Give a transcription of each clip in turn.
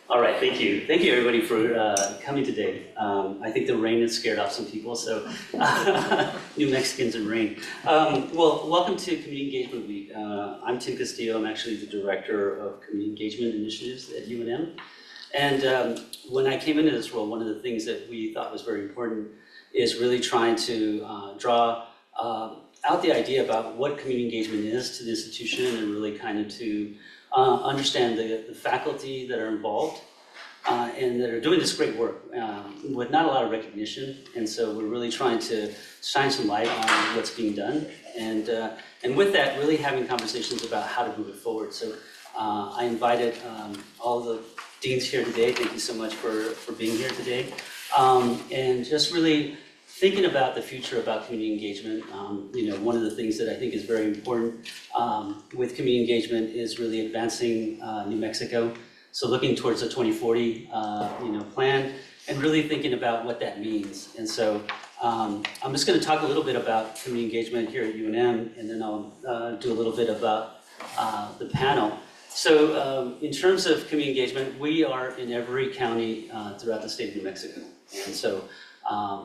All right, thank you. Thank you, everybody, for coming today. I think the rain has scared off some people, so New Mexicans and rain. Well, welcome to Community Engagement Week. I'm Tim Castillo. I'm actually the Director of Community Engagement Initiatives at UNM. And when I came into this role, one of the things that we thought was very important is really trying to draw out the idea about what community engagement is to the institution, and really kind of to understand the faculty that are involved and that are doing this great work with not a lot of recognition. And so we're really trying to shine some light on what's being done. And with that, really having conversations about how to move it forward. So I invited all the deans here today. Thank you so much for being here today. And just really thinking about the future about community engagement. One of the things that I think is very important with community engagement is really advancing New Mexico. So looking towards the 2040 plan, and really thinking about what that means. And so I'm just going to talk a little bit about community engagement here at UNM, and then I'll do a little bit about the panel. So in terms of community engagement, we are in every county throughout the state of New Mexico. And so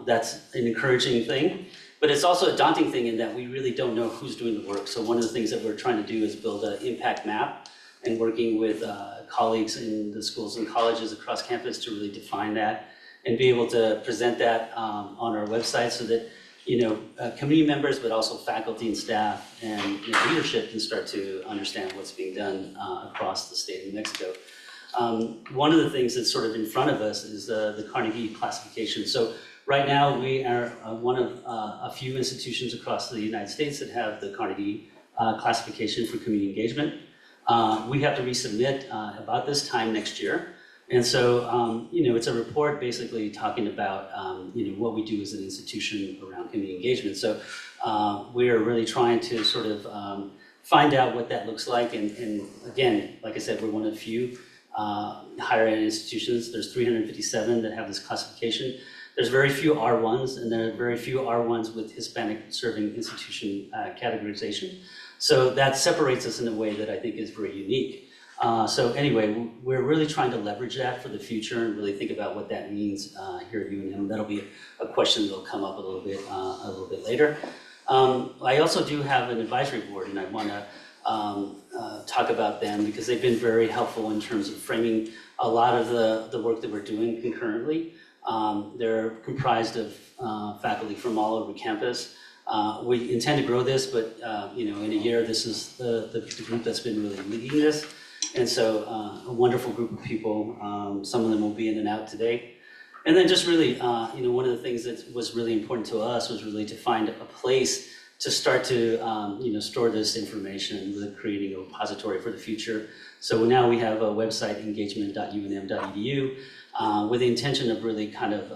that's an encouraging thing, but it's also a daunting thing in that we really don't know who's doing the work. So one of the things that we're trying to do is build an impact map, and working with colleagues in the schools and colleges across campus to really define that and be able to present that on our website, so that community members, but also faculty and staff and leadership can start to understand what's being done across the state of New Mexico. One of the things that's sort of in front of us is the Carnegie classification. So right now we are one of a few institutions across the United States that have the Carnegie classification for community engagement. We have to resubmit about this time next year. And so, it's a report basically talking about, what we do as an institution around community engagement. So we are really trying to sort of find out what that looks like. And again, like I said, we're one of the few higher ed institutions. There's 357 that have this classification. There's very few R1s, and there are very few R1s with Hispanic serving institution categorization. So that separates us in a way that I think is very unique. So anyway, we're really trying to leverage that for the future and really think about what that means here at UNM. That'll be a question that'll come up a little bit later. I also do have an advisory board, and I want to talk about them because they've been very helpful in terms of framing a lot of the work that we're doing concurrently. They're comprised of faculty from all over campus. We intend to grow this, but in a year, this is the group that's been really leading this. And so a wonderful group of people. Some of them will be in and out today. And then just really, one of the things that was really important to us was really to find a place to start to, store this information, really creating a repository for the future. So now we have a website, engagement.unm.edu, with the intention of really kind of,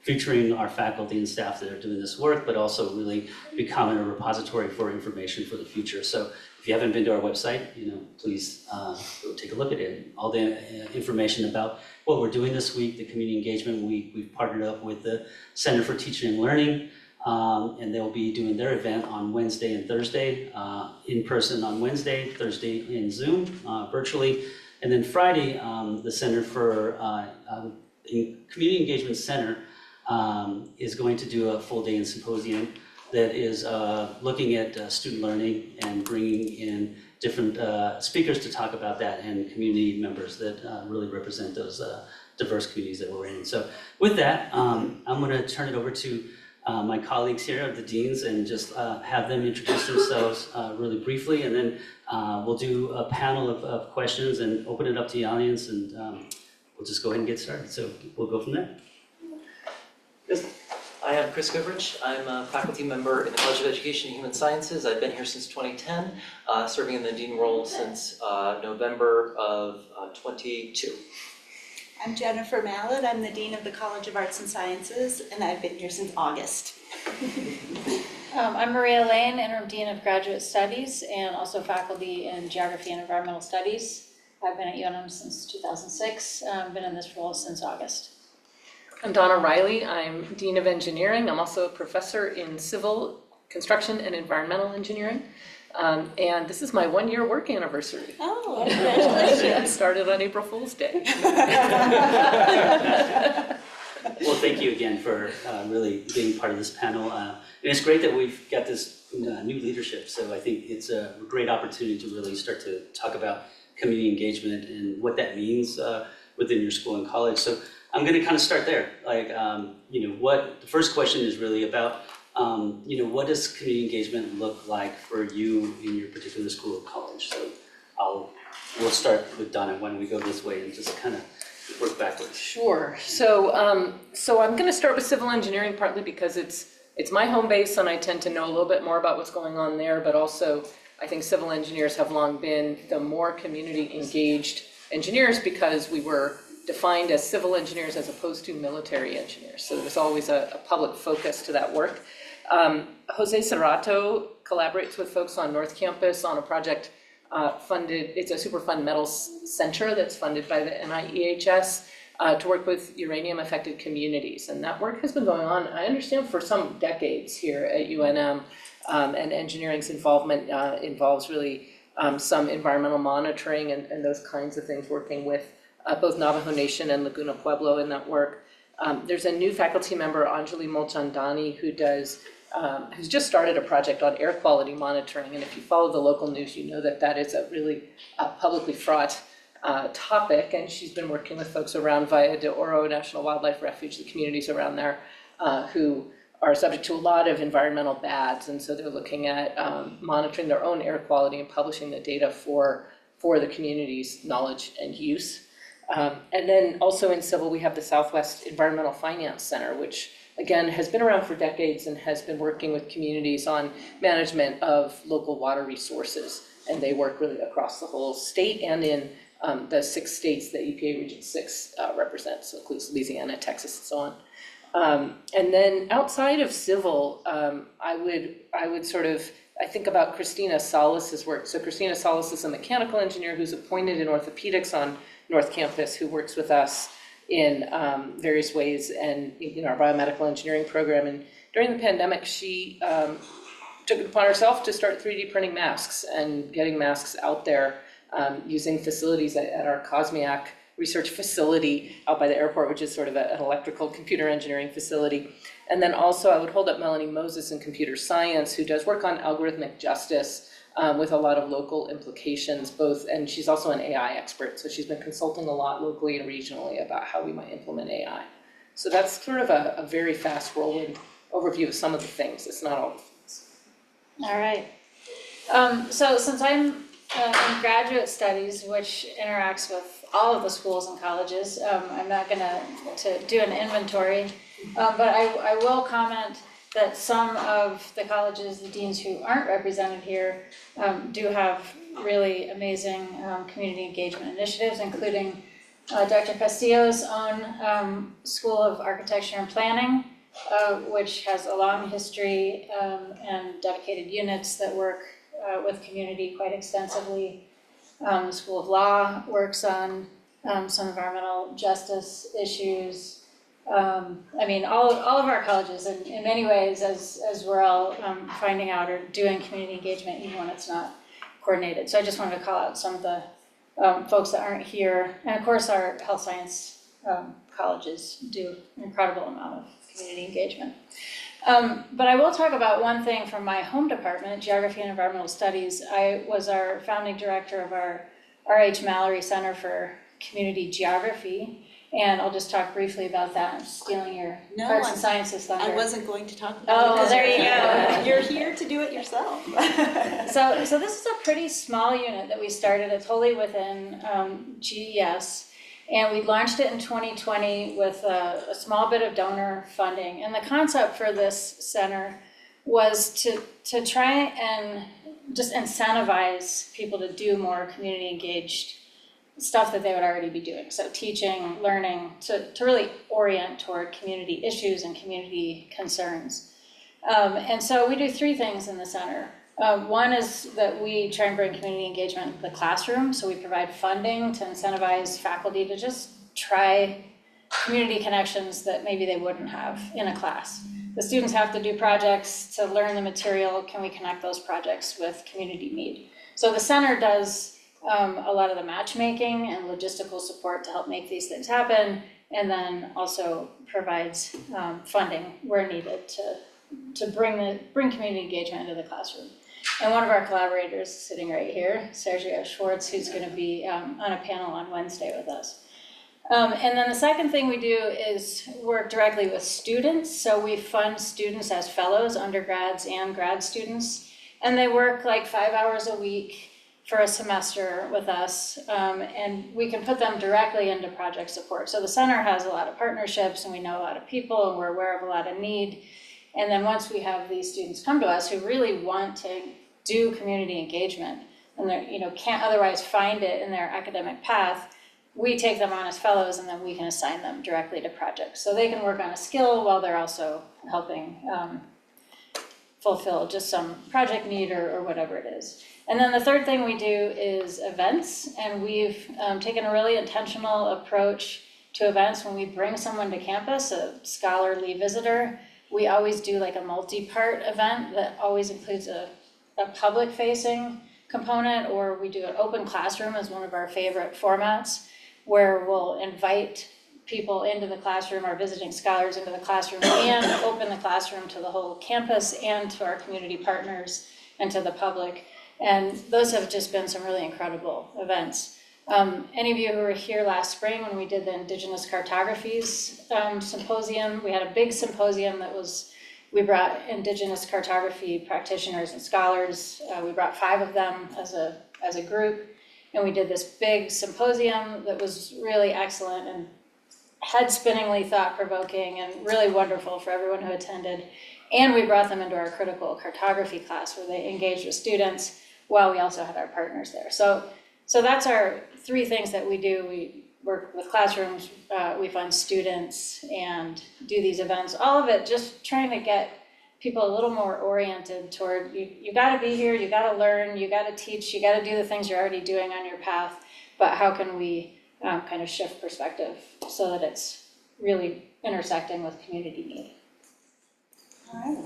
featuring our faculty and staff that are doing this work, but also really becoming a repository for information for the future. So if you haven't been to our website, please go take a look at it. All the information about what we're doing this week, the Community Engagement Week, we've partnered up with the Center for Teaching and Learning, and they'll be doing their event on Wednesday and Thursday, in person on Wednesday, Thursday in Zoom, virtually. And then Friday, the Center for Community Engagement Center is going to do a full day in symposium that is looking at student learning and bringing in different speakers to talk about that, and community members that really represent those diverse communities that we're in. So with that, I'm going to turn it over to my colleagues here, the deans, and just have them introduce themselves really briefly, and then we'll do a panel of questions and open it up to the audience, and we'll just go ahead and get started. So we'll go from there. Yes. I am Kristopher. I'm a faculty member in the College of Education and Human Sciences. I've been here since 2010, serving in the dean role since November of 22. I'm Jennifer Malat. I'm the Dean of the College of Arts and Sciences, and I've been here since August. I'm Maria Lane, Interim Dean of Graduate Studies and also faculty in Geography and Environmental Studies. I've been at UNM since 2006. I've been in this role since August. I'm Donna Riley. I'm Dean of Engineering. I'm also a professor in Civil Construction and Environmental Engineering. And this is my 1-year work anniversary. Oh, I congratulations. started on April Fool's Day. Well, thank you again for really being part of this panel. And it's great that we've got this new leadership. So I think it's a great opportunity to really start to talk about community engagement and what that means within your school and college. So I'm going to kind of start there. Like, what the first question is really about, what does community engagement look like for you in your particular school or college? So we'll start with Donna. Why don't we go this way and just kind of work backwards? Sure. So I'm going to start with civil engineering, partly because it's my home base and I tend to know a little bit more about what's going on there, but also I think civil engineers have long been the more community engaged engineers because we were defined as civil engineers as opposed to military engineers. So there's always a public focus to that work. Jose Cerrato collaborates with folks on North Campus on a project funded, it's a Superfund Metals Center that's funded by the NIEHS to work with uranium affected communities. And that work has been going on, I understand, for some decades here at UNM. And engineering's involvement involves really some environmental monitoring and those kinds of things, working with both Navajo Nation and Laguna Pueblo in that work. There's a new faculty member, Anjali Mulchandani, who's just started a project on air quality monitoring. And if you follow the local news, you know that is a really publicly fraught topic. And she's been working with folks around Valle de Oro National Wildlife Refuge, the communities around there, who are subject to a lot of environmental bads. And so they're looking at monitoring their own air quality and publishing the data for the community's knowledge and use. And then also in civil, we have the Southwest Environmental Finance Center, which again has been around for decades and has been working with communities on management of local water resources. And they work really across the whole state and in the 6 states that EPA Region 6 represents, so includes Louisiana, Texas, and so on. And then outside of civil, I think about Christina Salas's work. So Christina Salas is a mechanical engineer who's appointed in orthopedics on North Campus, who works with us in various ways and in our biomedical engineering program. And during the pandemic, she took it upon herself to start 3D printing masks and getting masks out there using facilities at our Cosmiac research facility out by the airport, which is sort of an electrical computer engineering facility. And then also I would hold up Melanie Moses in computer science, who does work on algorithmic justice with a lot of local implications, and she's also an AI expert. So she's been consulting a lot locally and regionally about how we might implement AI. So that's sort of a very fast rolling overview of some of the things. It's not all the things. All right. So since I'm in graduate studies, which interacts with all of the schools and colleges, I'm not going to do an inventory, but I will comment that some of the colleges, the deans who aren't represented here, do have really amazing community engagement initiatives, including Dr. Castillo's own School of Architecture and Planning, which has a long history and dedicated units that work with community quite extensively. The School of Law works on some environmental justice issues. I mean, all of our colleges, in many ways, as we're all finding out, are doing community engagement even when it's not coordinated. So I just wanted to call out some of the folks that aren't here. And of course, our health science colleges do an incredible amount of community engagement. But I will talk about one thing from my home department, Geography and Environmental Studies. I was our founding director of our R.H. Mallory Center for Community Geography, and I'll just talk briefly about that. I'm stealing your arts and sciences thunder. I wasn't going to talk about it. Oh, there you go. You're here to do it yourself. So this is a pretty small unit that we started. It's wholly within GES. And we launched it in 2020 with a small bit of donor funding. And the concept for this center was to try and just incentivize people to do more community engaged stuff that they would already be doing. So teaching, learning, to really orient toward community issues and community concerns. And so we do 3 things in the center. One is that we try and bring community engagement into the classroom. So we provide funding to incentivize faculty to just try community connections that maybe they wouldn't have in a class. the students have to do projects to learn the material. Can we connect those projects with community need? So the center does a lot of the matchmaking and logistical support to help make these things happen, and then also provides funding where needed to bring community engagement into the classroom. And one of our collaborators is sitting right here, Sergio Schwartz, who's going to be on a panel on Wednesday with us. And then the second thing we do is work directly with students. So we fund students as fellows, undergrads and grad students, and they work like 5 hours a week for a semester with us, and we can put them directly into project support. So the center has a lot of partnerships, and we know a lot of people, and we're aware of a lot of need. And then once we have these students come to us who really want to do community engagement, and they can't otherwise find it in their academic path, we take them on as fellows, and then we can assign them directly to projects. So they can work on a skill while they're also helping fulfill just some project need or whatever it is. And then the third thing we do is events, and we've taken a really intentional approach to events. When we bring someone to campus, a scholarly visitor, we always do like a multi-part event that always includes a public-facing component, or we do an open classroom as one of our favorite formats, where we'll invite people into the classroom, our visiting scholars into the classroom, and open the classroom to the whole campus and to our community partners and to the public. And those have just been some really incredible events. Any of you who were here last spring when we did the Indigenous Cartographies symposium, we had a big symposium we brought Indigenous cartography practitioners and scholars. We brought 5 of them as a group, and we did this big symposium that was really excellent and head-spinningly thought-provoking and really wonderful for everyone who attended. And we brought them into our critical cartography class where they engaged with students while we also had our partners there. So that's our 3 things that we do. We work with classrooms, we fund students, and do these events. All of it just trying to get people a little more oriented toward, you gotta be here, you gotta learn, you gotta teach, you gotta do the things you're already doing on your path, but how can we kind of shift perspective so that it's really intersecting with community need. All right.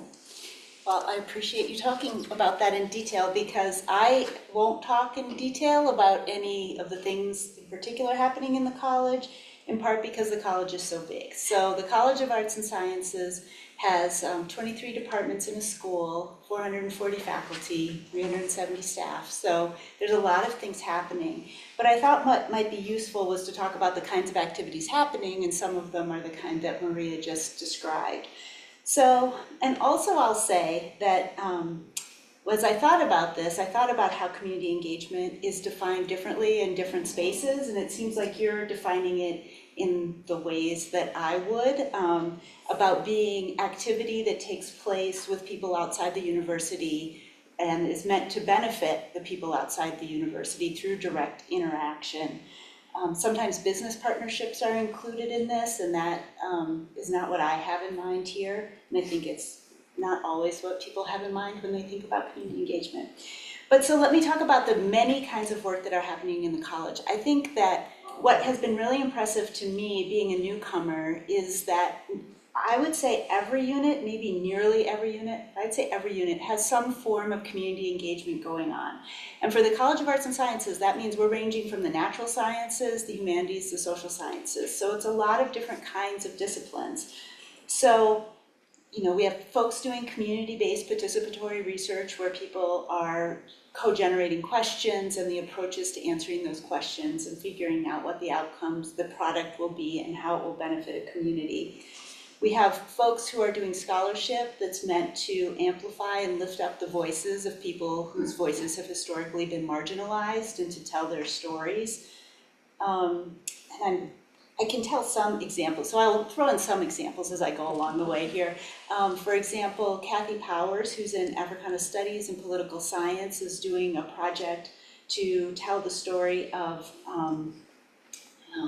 Well, I appreciate you talking about that in detail, because I won't talk in detail about any of the things in particular happening in the college, in part because the college is so big. So the College of Arts and Sciences has 23 departments in a school, 440 faculty, 370 staff. So there's a lot of things happening. But I thought what might be useful was to talk about the kinds of activities happening, and some of them are the kind that Maria just described. So, and also I'll say that as I thought about this, I thought about how community engagement is defined differently in different spaces, and it seems like you're defining it in the ways that I would, about being activity that takes place with people outside the university and is meant to benefit the people outside the university through direct interaction. Sometimes business partnerships are included in this, and that is not what I have in mind here. And I think it's not always what people have in mind when they think about community engagement. But so let me talk about the many kinds of work that are happening in the college. I think that what has been really impressive to me being a newcomer is that I would say every unit, maybe nearly every unit, I'd say every unit has some form of community engagement going on. And for the College of Arts and Sciences, that means we're ranging from the natural sciences, the humanities, the social sciences. So it's a lot of different kinds of disciplines. So, we have folks doing community-based participatory research where people are co-generating questions and the approaches to answering those questions and figuring out what the outcomes, the product will be, and how it will benefit a community. We have folks who are doing scholarship that's meant to amplify and lift up the voices of people whose voices have historically been marginalized and to tell their stories. And I can tell some examples, so I'll throw in some examples as I go along the way here. For example, Kathy Powers, who's in Africana Studies and Political Science, is doing a project to tell the story of,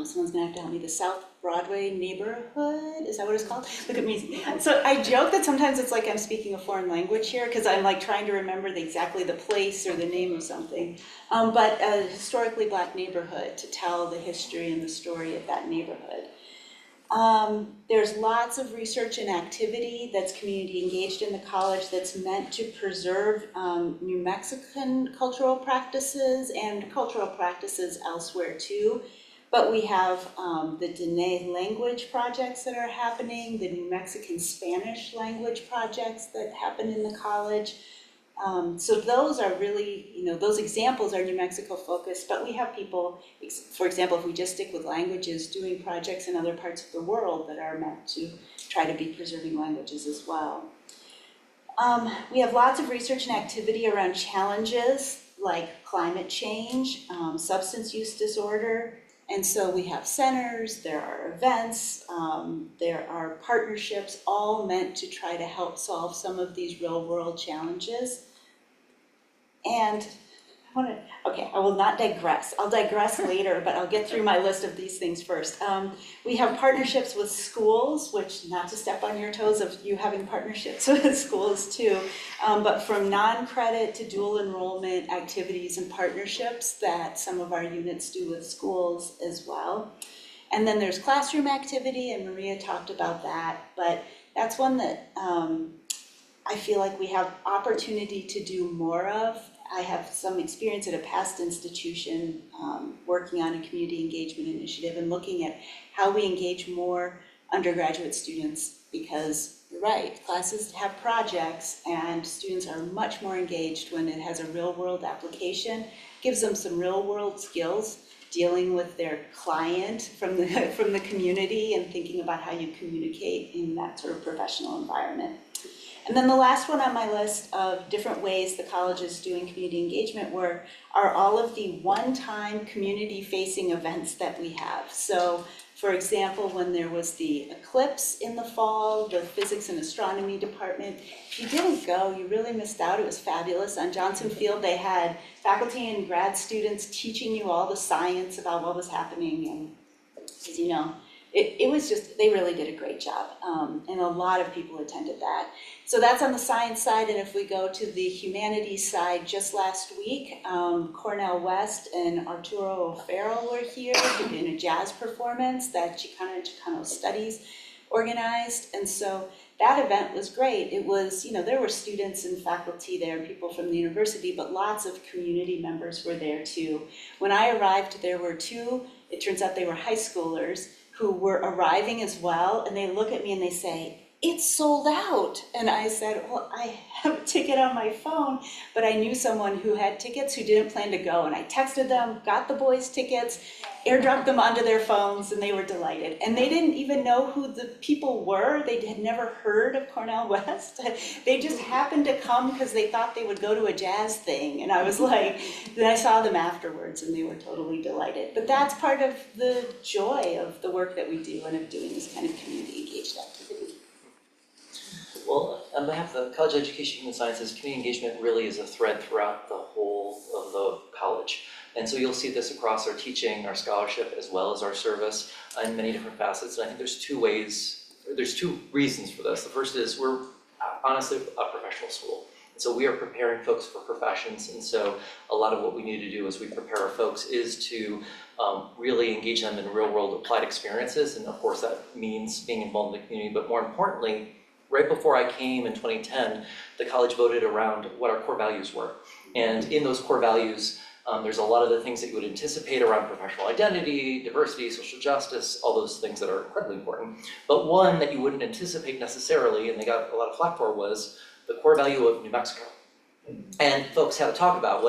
someone's gonna have to help me, the South Broadway neighborhood, is that what it's called? Look at me. So I joke that sometimes it's like I'm speaking a foreign language here, because I'm like trying to remember exactly the place or the name of something. But a historically Black neighborhood to tell the history and the story of that neighborhood. There's lots of research and activity that's community engaged in the college that's meant to preserve New Mexican cultural practices and cultural practices elsewhere too. But we have the Dene language projects that are happening, the New Mexican Spanish language projects that happen in the college. So those are really, those examples are New Mexico focused, but we have people, for example, if we just stick with languages, doing projects in other parts of the world that are meant to try to be preserving languages as well. We have lots of research and activity around challenges like climate change, substance use disorder, and so we have centers, there are events, there are partnerships, all meant to try to help solve some of these real world challenges. And I will not digress. I'll digress later, but I'll get through my list of these things first. We have partnerships with schools, which, not to step on your toes of you having partnerships with schools too, but from non-credit to dual enrollment activities and partnerships that some of our units do with schools as well. And then there's classroom activity, and Maria talked about that, but that's one that I feel like we have opportunity to do more of. I have some experience at a past institution working on a community engagement initiative and looking at how we engage more undergraduate students, because you're right, classes have projects and students are much more engaged when it has a real world application, gives them some real world skills dealing with their client from the community and thinking about how you communicate in that sort of professional environment. And then the last one on my list of different ways the college is doing community engagement are all of the one-time community-facing events that we have. So, for example, when there was the eclipse in the fall, the physics and astronomy department, if you didn't go, you really missed out. It was fabulous. On Johnson Field, they had faculty and grad students teaching you all the science about what was happening. And as you know, it was just, they really did a great job. And a lot of people attended that. So that's on the science side, and if we go to the humanities side, just last week, Cornell West and Arturo O'Farrell were here in a jazz performance that Chicano Studies organized, and so that event was great. It was, there were students and faculty there, people from the university, but lots of community members were there too. When I arrived, there were two, it turns out they were high schoolers, who were arriving as well, and they look at me and they say, "It's sold out." And I said, "Well, I have a ticket on my phone," but I knew someone who had tickets who didn't plan to go, and I texted them, got the boys' tickets, airdropped them onto their phones, and they were delighted. And they didn't even know who the people were. They had never heard of Cornell West. They just happened to come because they thought they would go to a jazz thing. And I was like, then I saw them afterwards, and they were totally delighted. But that's part of the joy of the work that we do and of doing this kind of community engaged activity. Well, on behalf of the College of Education and Human Sciences, community engagement really is a thread throughout the whole of the college. And so you'll see this across our teaching, our scholarship, as well as our service in many different facets. And I think there's two reasons for this. The first is we're honestly a professional school. And so we are preparing folks for professions. And so a lot of what we need to do as we prepare our folks is to really engage them in real world applied experiences. And of course that means being involved in the community, but more importantly, right before I came in 2010, the college voted around what our core values were. And in those core values, there's a lot of the things that you would anticipate around professional identity, diversity, social justice, all those things that are incredibly important. But one that you wouldn't anticipate necessarily, and they got a lot of flack for, was the core value of New Mexico. And folks had to talk about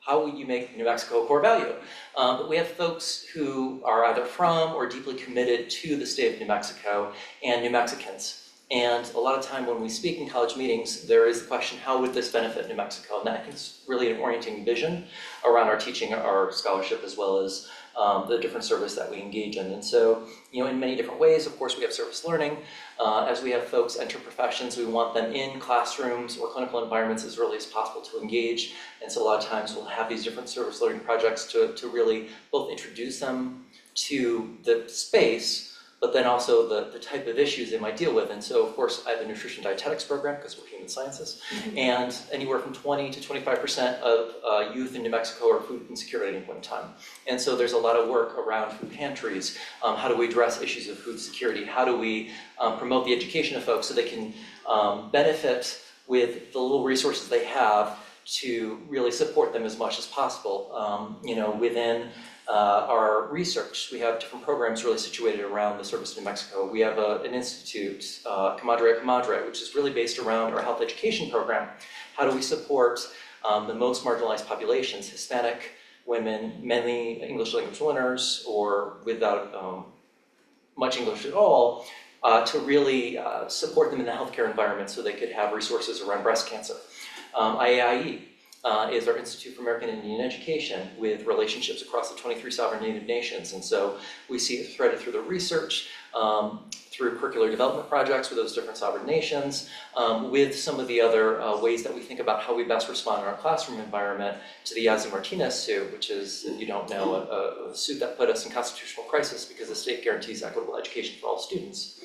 how would you make New Mexico a core value? But we have folks who are either from or deeply committed to the state of New Mexico and New Mexicans. And a lot of time when we speak in college meetings, there is the question, how would this benefit New Mexico? And that I think is really an orienting vision around our teaching, our scholarship, as well as the different service that we engage in. And so, in many different ways, of course, we have service learning. As we have folks enter professions, we want them in classrooms or clinical environments as early as possible to engage. And so a lot of times we'll have these different service learning projects to really both introduce them to the space, but then also the type of issues they might deal with. And so, of course, I have a nutrition dietetics program because we're human sciences, and anywhere from 20 to 25% of youth in New Mexico are food insecure at any point in time. And so there's a lot of work around food pantries. How do we address issues of food security? How do we promote the education of folks so they can benefit with the little resources they have to really support them as much as possible. Within our research, we have different programs really situated around the service of New Mexico. We have an institute, Comadre a Comadre, which is really based around our health education program. How do we support the most marginalized populations, Hispanic women, mainly English language learners, or without much English at all, to really support them in the healthcare environment so they could have resources around breast cancer. IAIE is our Institute for American Indian Education with relationships across the 23 sovereign native nations. And so we see it threaded through the research, through curricular development projects with those different sovereign nations, with some of the other ways that we think about how we best respond in our classroom environment to the Yazzie Martinez suit, which is, if you don't know, a suit that put us in constitutional crisis because the state guarantees equitable education for all students.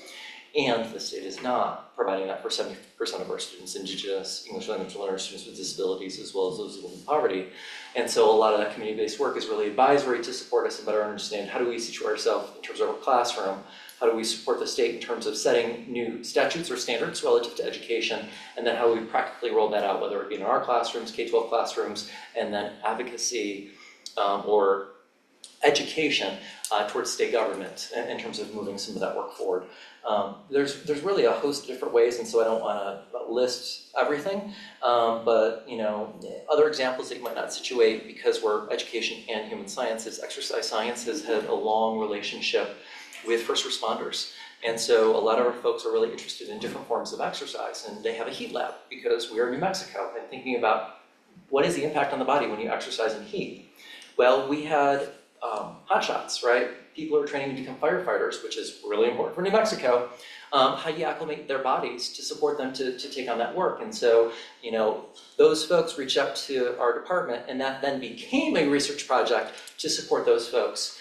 And the state is not providing that for 70% of our students, Indigenous, English language learners, students with disabilities, as well as those living in poverty. And so a lot of that community-based work is really advisory to support us and better understand how do we situate ourselves in terms of our classroom, how do we support the state in terms of setting new statutes or standards relative to education, and then how we practically roll that out, whether it be in our classrooms, K-12 classrooms, and then advocacy or education towards state government in terms of moving some of that work forward. There's really a host of different ways, and so I don't want to list everything, but other examples that you might not situate because we're education and human sciences. Exercise science has had a long relationship with first responders, and so a lot of our folks are really interested in different forms of exercise, and they have a heat lab because we are in New Mexico and thinking about what is the impact on the body when you exercise in heat. Well, we had hot shots, right? People are training to become firefighters, which is really important for New Mexico. How do you acclimate their bodies to support them to take on that work? And so, those folks reached out to our department, and that then became a research project to support those folks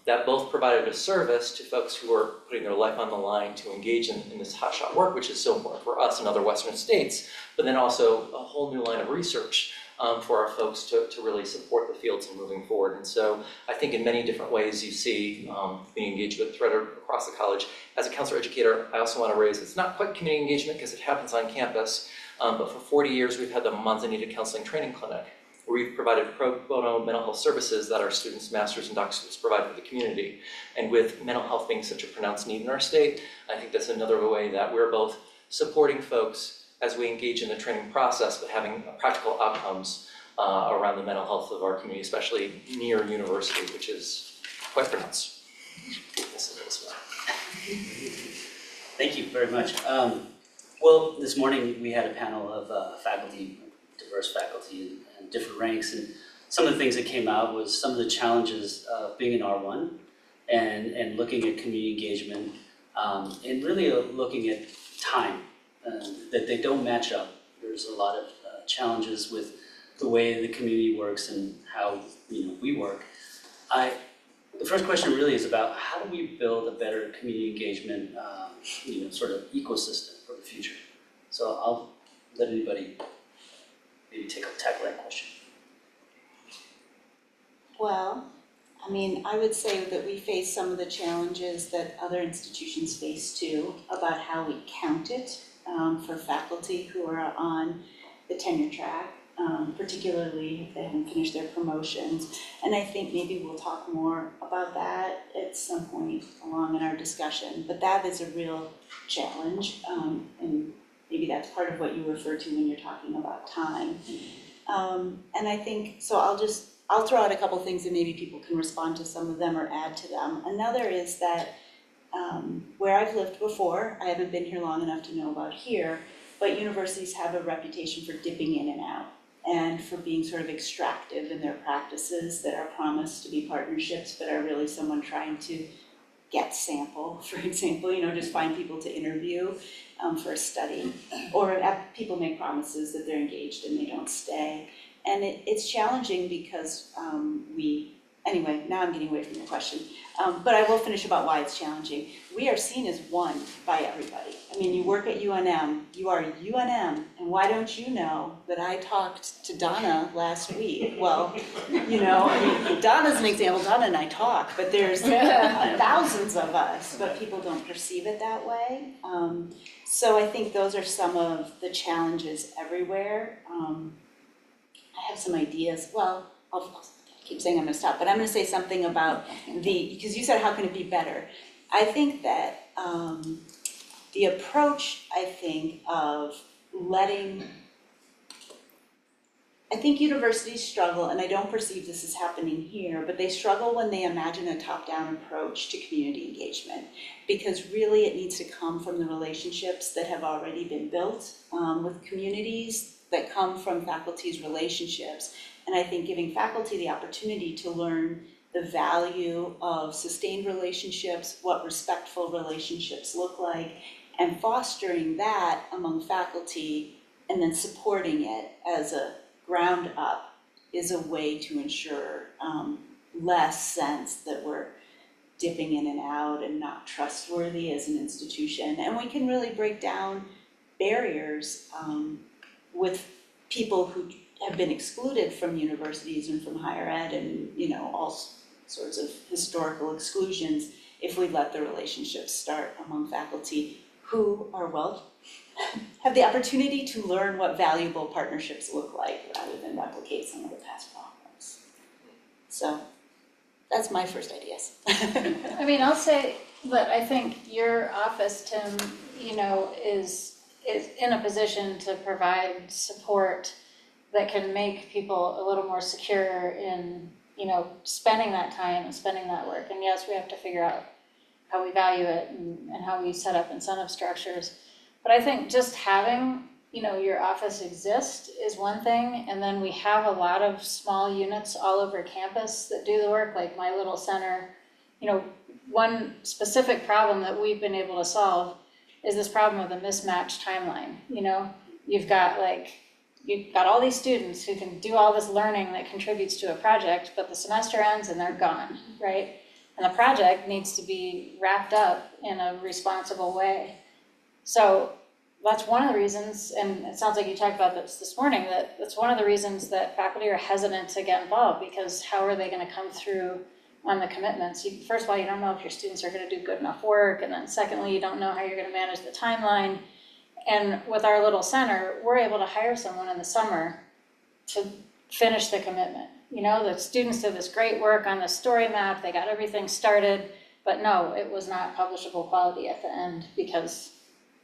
that both provided a service to folks who are putting their life on the line to engage in this hotshot work, which is so important for us and other Western states, but then also a whole new line of research for our folks to really support the fields and moving forward. And so I think in many different ways you see being engaged with threaded across the college. As a counselor educator, I also want to raise, it's not quite community engagement because it happens on campus, but for 40 years we've had the Manzanita Counseling Training Clinic, where we've provided pro bono mental health services that our students, masters and doctorate students provide for the community. And with mental health being such a pronounced need in our state, I think that's another way that we're both supporting folks as we engage in the training process, but having practical outcomes around the mental health of our community, especially near university, which is quite pronounced. Thank you very much. Well, this morning we had a panel of faculty, diverse faculty and different ranks, and some of the things that came out was some of the challenges of being an R1 and looking at community engagement and really looking at time, that they don't match up. There's a lot of challenges with the way the community works and how we work. The first question really is about how do we build a better community engagement sort of ecosystem for the future. So I'll let anybody maybe tackle that question. Well, I would say that we face some of the challenges that other institutions face too, about how we count it for faculty who are on the tenure track, particularly if they haven't finished their promotions. And I think maybe we'll talk more about that at some point along in our discussion, but that is a real challenge, and maybe that's part of what you refer to when you're talking about time. And I think, so I'll throw out a couple things and maybe people can respond to some of them or add to them. Another is that where I've lived before, I haven't been here long enough to know about here, but universities have a reputation for dipping in and out and for being sort of extractive in their practices that are promised to be partnerships but are really someone trying to get sample, for example, just find people to interview for a study, or people make promises that they're engaged and they don't stay. And it's challenging because we Anyway, now I'm getting away from your question. But I will finish about why it's challenging. We are seen as one by everybody. I mean, you work at UNM, you are UNM, and why don't you know that I talked to Donna last week? Well, I mean, Donna's an example. Donna and I talk, but there's thousands of us, but people don't perceive it that way. So I think those are some of the challenges everywhere. I have some ideas. Well, I'll keep saying I'm going to stop, but I'm going to say something about because you said how can it be better. I think that the approach, of I think universities struggle, and I don't perceive this is happening here, but they struggle when they imagine a top-down approach to community engagement, because really it needs to come from the relationships that have already been built with communities that come from faculty's relationships. And I think giving faculty the opportunity to learn the value of sustained relationships, what respectful relationships look like, and fostering that among faculty and then supporting it as a ground up is a way to ensure less sense that we're dipping in and out and not trustworthy as an institution. And we can really break down barriers with people who have been excluded from universities and from higher ed and, all sorts of historical exclusions if we let the relationships start among faculty who are have the opportunity to learn what valuable partnerships look like rather than replicate some of the past problems. So that's my first ideas. I mean, I'll say that I think your office, Tim, is in a position to provide support that can make people a little more secure in, spending that time and spending that work. And yes, we have to figure out how we value it and how we set up incentive structures. But I think just having, your office exist is one thing, and then we have a lot of small units all over campus that do the work, like my little center. One specific problem that we've been able to solve is this problem of the mismatched timeline. You've got all these students who can do all this learning that contributes to a project, but the semester ends and they're gone, right? And the project needs to be wrapped up in a responsible way. So that's one of the reasons, and it sounds like you talked about this morning, that's one of the reasons that faculty are hesitant to get involved, because how are they going to come through on the commitments? First of all, you don't know if your students are going to do good enough work, and then secondly, you don't know how you're going to manage the timeline. And with our little center, we're able to hire someone in the summer to finish the commitment. The students did this great work on the story map, they got everything started, but no, it was not publishable quality at the end because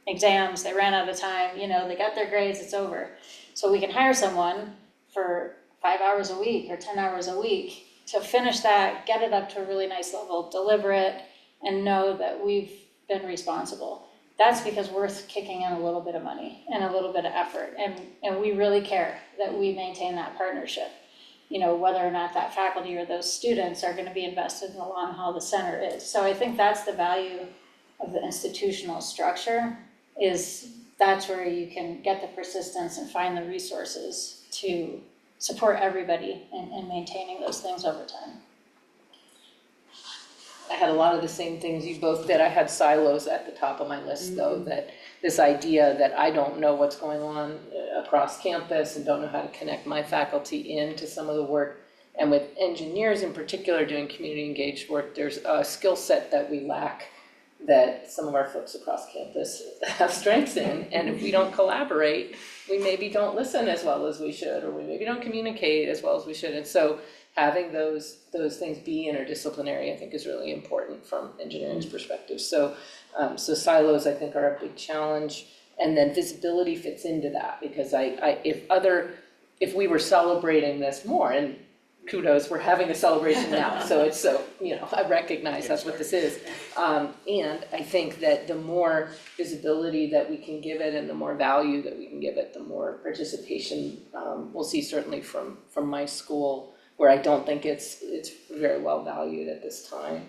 exams, they ran out of time, they got their grades, it's over. So we can hire someone for 5 hours a week or 10 hours a week to finish that, get it up to a really nice level, deliver it, and know that we've been responsible. That's because we're kicking in a little bit of money and a little bit of effort, and we really care that we maintain that partnership. Whether or not that faculty or those students are going to be invested in the long haul, the center is. So I think that's the value of the institutional structure, is that's where you can get the persistence and find the resources to support everybody in maintaining those things over time. I had a lot of the same things you both did. I had silos at the top of my list, though, that this idea that I don't know what's going on across campus and don't know how to connect my faculty into some of the work. And with engineers in particular doing community engaged work, there's a skill set that we lack that some of our folks across campus have strengths in. And if we don't collaborate, we maybe don't listen as well as we should, or we maybe don't communicate as well as we should. And so having those things be interdisciplinary, I think, is really important from engineering's perspective. So silos, I think, are a big challenge. And then visibility fits into that, because if we were celebrating this more, and kudos, we're having a celebration now, so it's I recognize that's what this is. And I think that the more visibility that we can give it and the more value that we can give it, the more participation we'll see, certainly from my school, where I don't think it's very well valued at this time.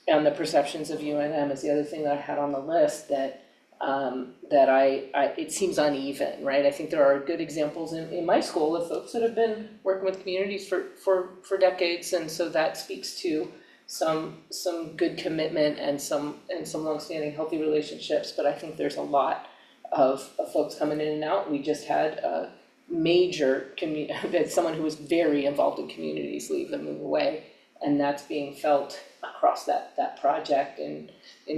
And the perceptions of UNM is the other thing that I had on the list, that that it seems uneven, right? I think there are good examples in my school of folks that have been working with communities for decades, and so that speaks to some good commitment and some longstanding healthy relationships. But I think there's a lot of folks coming in and out. We just had a major someone who was very involved in communities leave and move away, and that's being felt across that project in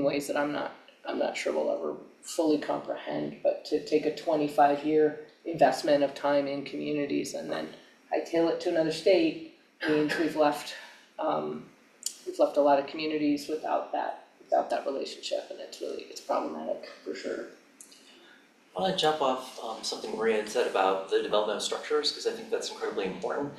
ways that I'm not sure we'll ever fully comprehend. But to take a 25-year investment of time in communities and then hightail it to another state means we've left a lot of communities without that relationship, and it's problematic for sure. I want to jump off something Maria had said about the development of structures, because I think that's incredibly important.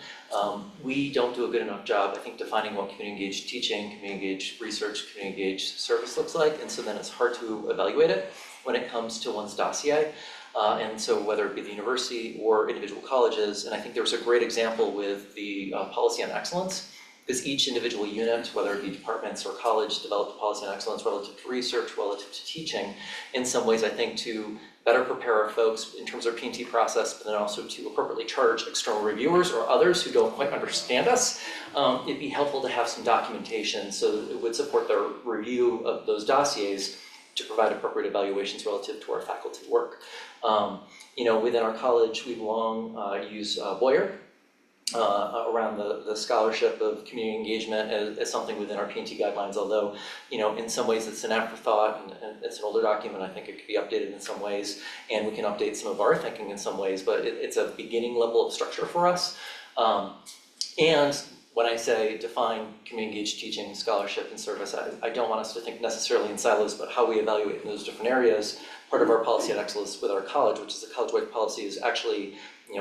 We don't do a good enough job, I think, defining what community-engaged teaching, community-engaged research, community-engaged service looks like, and so then it's hard to evaluate it when it comes to one's dossier. And so whether it be the university or individual colleges, and I think there was a great example with the policy on excellence, because each individual unit, whether it be departments or college, developed a policy on excellence relative to research, relative to teaching, in some ways, I think, to better prepare our folks in terms of our P&T process, but then also to appropriately charge external reviewers or others who don't quite understand us. It'd be helpful to have some documentation so that it would support their review of those dossiers to provide appropriate evaluations relative to our faculty work. Within our college, we've long used Boyer around the scholarship of community engagement as something within our P&T guidelines, although, in some ways it's an afterthought and it's an older document. I think it could be updated in some ways, and we can update some of our thinking in some ways, but it's a beginning level of structure for us. And when I say define community engaged teaching, scholarship, and service, I don't want us to think necessarily in silos, but how we evaluate in those different areas. Part of our policy on excellence with our college, which is a college-wide policy, is actually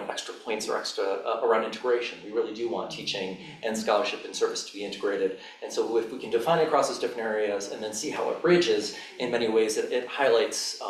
extra points or extra around integration. We really do want teaching and scholarship and service to be integrated. And so if we can define it across those different areas and then see how it bridges, in many ways it highlights,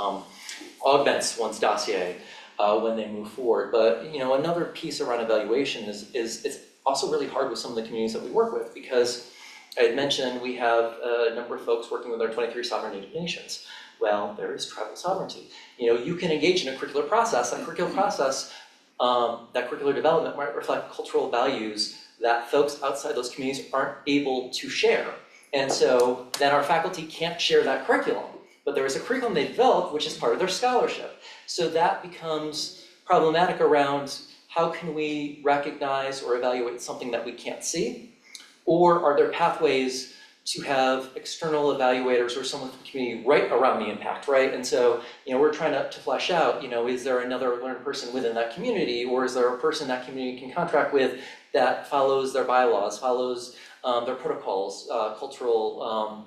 augments one's dossier when they move forward. But another piece around evaluation is it's also really hard with some of the communities that we work with, because I had mentioned we have a number of folks working with our 23 sovereign native nations. Well, there is tribal sovereignty. You can engage in a curricular process. That curricular process, that curricular development might reflect cultural values that folks outside those communities aren't able to share. And so then our faculty can't share that curriculum. But there is a curriculum they developed which is part of their scholarship. So that becomes problematic around how can we recognize or evaluate something that we can't see? Or are there pathways to have external evaluators or someone from the community right around the impact, right? And so, we're trying to flesh out, is there another learned person within that community, or is there a person that community can contract with that follows their bylaws, follows their protocols, cultural,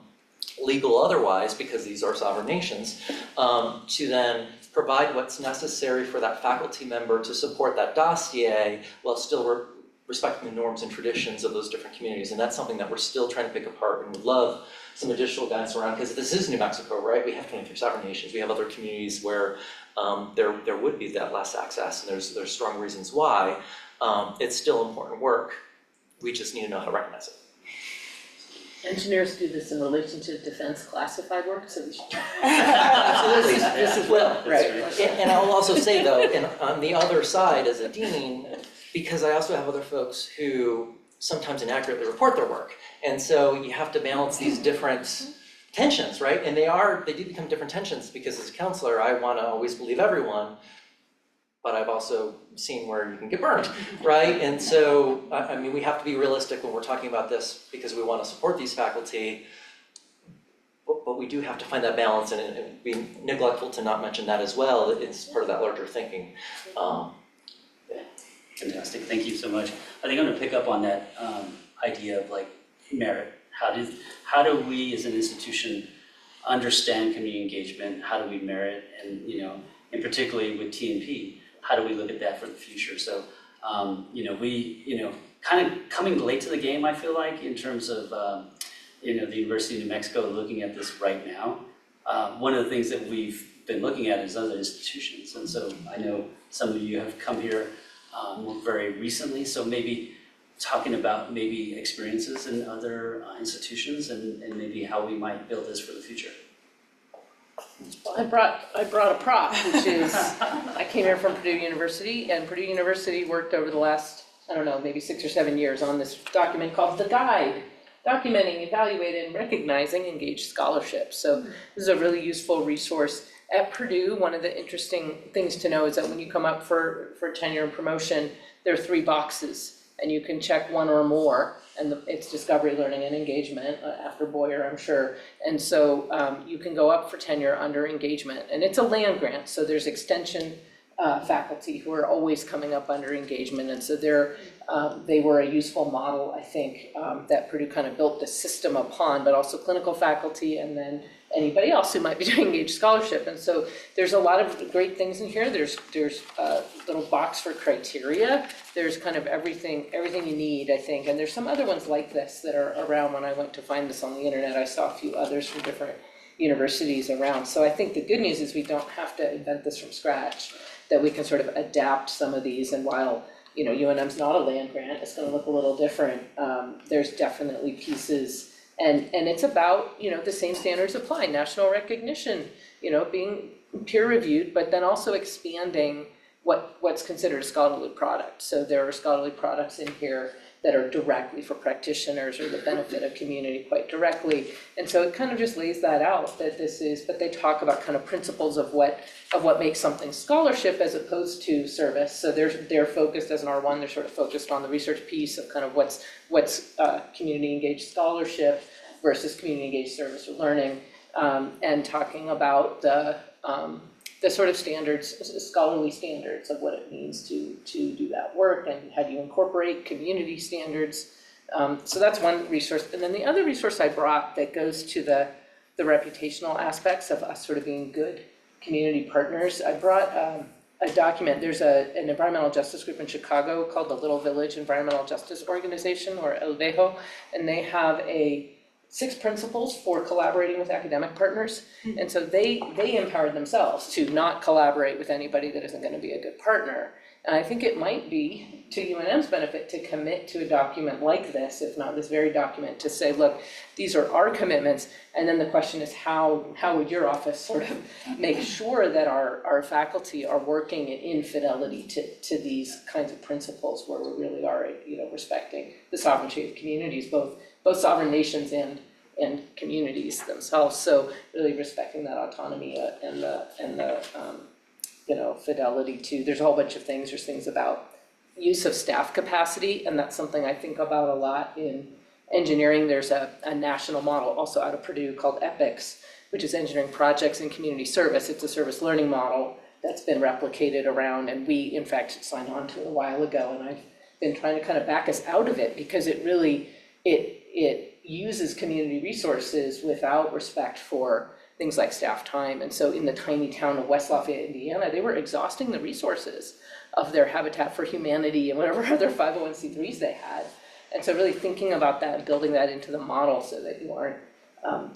legal, otherwise, because these are sovereign nations, to then provide what's necessary for that faculty member to support that dossier while still respecting the norms and traditions of those different communities. And that's something that we're still trying to pick apart and would love some additional guidance around, because this is New Mexico, right? We have 23 sovereign nations. We have other communities where there would be that less access, and there's strong reasons why. It's still important work. We just need to know how to recognize it. Engineers do this in relation to defense classified work, so we should. Absolutely. This is well, right. And I'll also say though, and on the other side as a dean, because I also have other folks who sometimes inaccurately report their work. And so you have to balance these different tensions, right? And they do become different tensions, because as a counselor, I want to always believe everyone, but I've also seen where you can get burned, right? And so, we have to be realistic when we're talking about this, because we want to support these faculty, but we do have to find that balance, and be neglectful to not mention that as well. It's part of that larger thinking. Fantastic, thank you so much. I think I'm going to pick up on that idea of merit. How do we as an institution understand community engagement? How do we merit, and particularly with TNP, how do we look at that for the future? So, we, kind of coming late to the game, I feel like, in terms of, the University of New Mexico looking at this right now. One of the things that we've been looking at is other institutions. And so I know some of you have come here very recently, so maybe talking about maybe experiences in other institutions and maybe how we might build this for the future. Well, I brought a prop, which is, I came here from Purdue University, and Purdue University worked over the last, I don't know, maybe 6 or 7 years on this document called The Guide, documenting, evaluating, and recognizing engaged scholarship. So this is a really useful resource. At Purdue, one of the interesting things to know is that when you come up for tenure and promotion, there are 3 boxes, and you can check one or more, and it's discovery, learning, and engagement, after Boyer, I'm sure. And so you can go up for tenure under engagement, and it's a land grant, so there's extension faculty who are always coming up under engagement, and so they were a useful model, I think, that Purdue kind of built the system upon, but also clinical faculty, and then anybody else who might be doing engaged scholarship. And so there's a lot of great things in here. There's a little box for criteria. There's kind of everything you need, I think. And there's some other ones like this that are around. When I went to find this on the internet, I saw a few others from different universities around. So I think the good news is we don't have to invent this from scratch, that we can sort of adapt some of these. And while UNM's not a land grant, it's going to look a little different. There's definitely pieces. And it's about, the same standards apply, national recognition, being peer reviewed, but then also expanding what's considered a scholarly product. So there are scholarly products in here that are directly for practitioners or the benefit of community quite directly. And so it kind of just lays that out, that this is, but they talk about kind of principles of what makes something scholarship as opposed to service. So they're focused as an R1, they're sort of focused on the research piece of kind of what's community engaged scholarship versus community engaged service or learning, and talking about the sort of standards, scholarly standards of what it means to do that work, and how do you incorporate community standards. So that's one resource. And then the other resource I brought that goes to the reputational aspects of us sort of being good community partners, I brought a document. There's an environmental justice group in Chicago called the Little Village Environmental Justice Organization, or El Vejo, and they have 6 principles for collaborating with academic partners. And so they empowered themselves to not collaborate with anybody that isn't going to be a good partner. And I think it might be to UNM's benefit to commit to a document like this, if not this very document, to say, look, these are our commitments. And then the question is, how would your office sort of make sure that our faculty are working in fidelity to these kinds of principles, where we really are, respecting the sovereignty of communities, both sovereign nations and communities themselves. So really respecting that autonomy and the fidelity to, there's a whole bunch of things. There's things about use of staff capacity, and that's something I think about a lot in engineering. There's a national model also out of Purdue called EPICS, which is engineering projects and community service. It's a service learning model that's been replicated around, and we in fact signed on to it a while ago, and I've been trying to kind of back us out of it, because it really, it uses community resources without respect for things like staff time. And so in the tiny town of West Lafayette, Indiana, they were exhausting the resources of their Habitat for Humanity and whatever other 501c3s they had. And so really thinking about that and building that into the model so that you aren't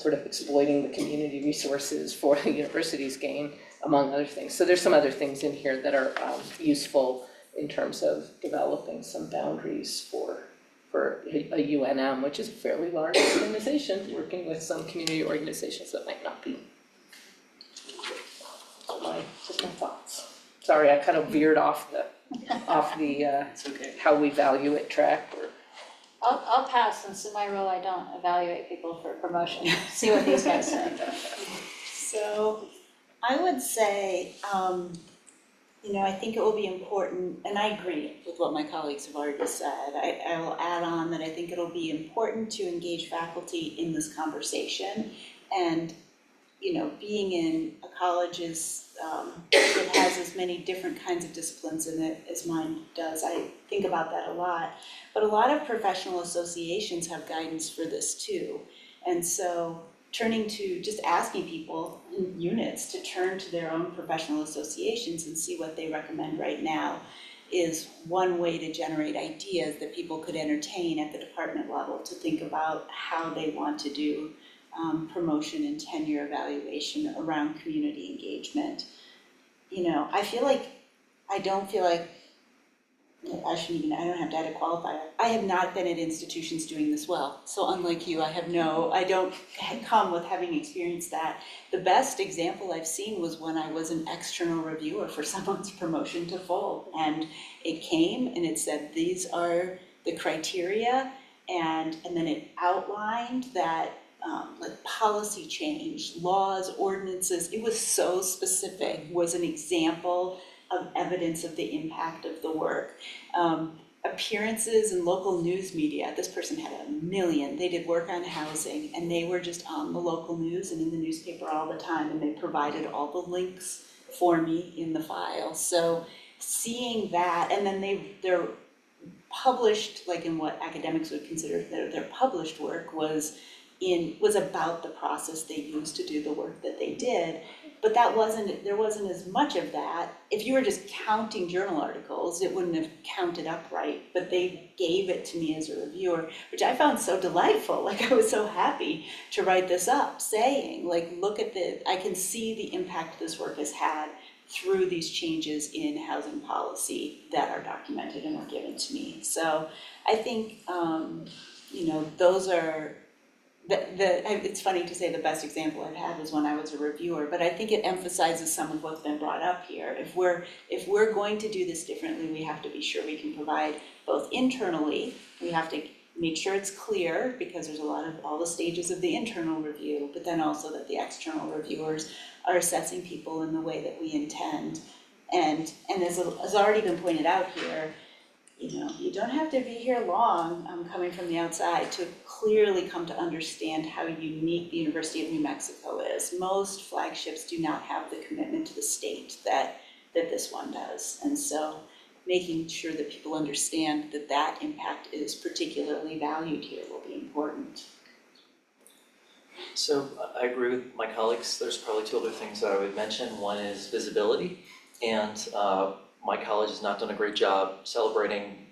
sort of exploiting the community resources for the university's gain, among other things. So there's some other things in here that are useful in terms of developing some boundaries for a UNM, which is a fairly large organization, working with some community organizations that might not be. Just my thoughts. Sorry, I kind of veered off the It's okay. how we value it track. I'll pass, since in my role I don't evaluate people for promotion. See what these guys say. So I would say, I think it will be important, and I agree with what my colleagues have already said. I will add on that I think it'll be important to engage faculty in this conversation. And, being in a college that has as many different kinds of disciplines in it as mine does, I think about that a lot. But a lot of professional associations have guidance for this too. And so turning to just asking people in units to turn to their own professional associations and see what they recommend right now is one way to generate ideas that people could entertain at the department level, to think about how they want to do promotion and tenure evaluation around community engagement. I don't feel like I don't have data qualifier. I have not been at institutions doing this well. So unlike you, I don't come with having experienced that. The best example I've seen was when I was an external reviewer for someone's promotion to full. And it came and it said, these are the criteria. And then it outlined that like policy change, laws, ordinances, it was so specific, was an example of evidence of the impact of the work. Appearances in local news media, this person had 1 million, they did work on housing and they were just on the local news and in the newspaper all the time, and they provided all the links for me in the file. So seeing that, and then they're published, like in what academics would consider their published work was about the process they used to do the work that they did. But there wasn't as much of that. If you were just counting journal articles, it wouldn't have counted up right, but they gave it to me as a reviewer, which I found so delightful. Like, I was so happy to write this up, saying, like, look at I can see the impact this work has had through these changes in housing policy that are documented and were given to me. So I think, those are, it's funny to say the best example I've had was when I was a reviewer, but I think it emphasizes some of what's been brought up here. If we're going to do this differently, we have to be sure we can provide both internally, we have to make sure it's clear because there's a lot of all the stages of the internal review, but then also that the external reviewers are assessing people in the way that we intend. And as has already been pointed out here, you don't have to be here long, coming from the outside, to clearly come to understand how unique the University of New Mexico is. Most flagships do not have the commitment to the state that this one does. And so making sure that people understand that impact is particularly valued here will be important. So I agree with my colleagues. There's probably 2 other things that I would mention. One is visibility, and my college has not done a great job celebrating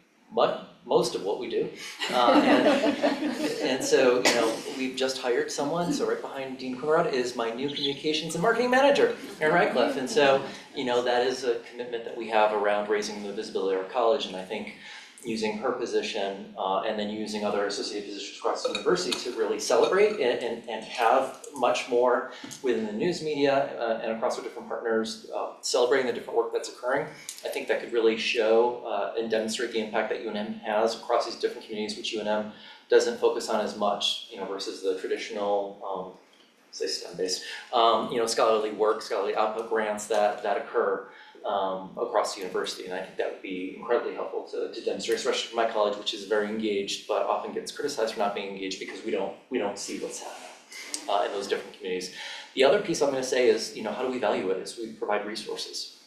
most of what we do. And so, we've just hired someone, so right behind Dean Conrad is my new communications and marketing manager, Erin Radcliffe. And so, that is a commitment that we have around raising the visibility of our college, and I think using her position and then using other associated positions across the university to really celebrate and have much more within the news media and across our different partners, celebrating the different work that's occurring. I think that could really show and demonstrate the impact that UNM has across these different communities, which UNM doesn't focus on as much, versus the traditional, say STEM-based, scholarly work, scholarly output grants that occur across the university, and I think that would be incredibly helpful to demonstrate, especially for my college, which is very engaged, but often gets criticized for not being engaged because we don't see what's happening in those different communities. The other piece I'm going to say is, how do we value it? Is we provide resources,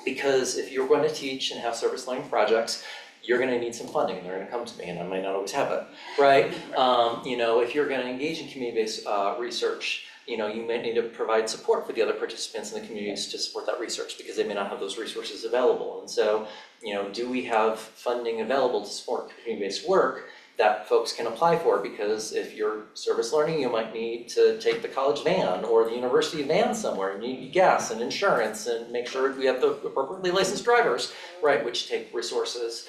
because if you're going to teach and have service learning projects, you're going to need some funding. They're going to come to me, and I might not always have it, right? If you're going to engage in community-based research, you may need to provide support for the other participants in the communities to support that research because they may not have those resources available. And so, do we have funding available to support community-based work that folks can apply for? Because if you're service learning, you might need to take the college van or the university van somewhere, and you need gas and insurance and make sure we have the appropriately licensed drivers, right, which take resources.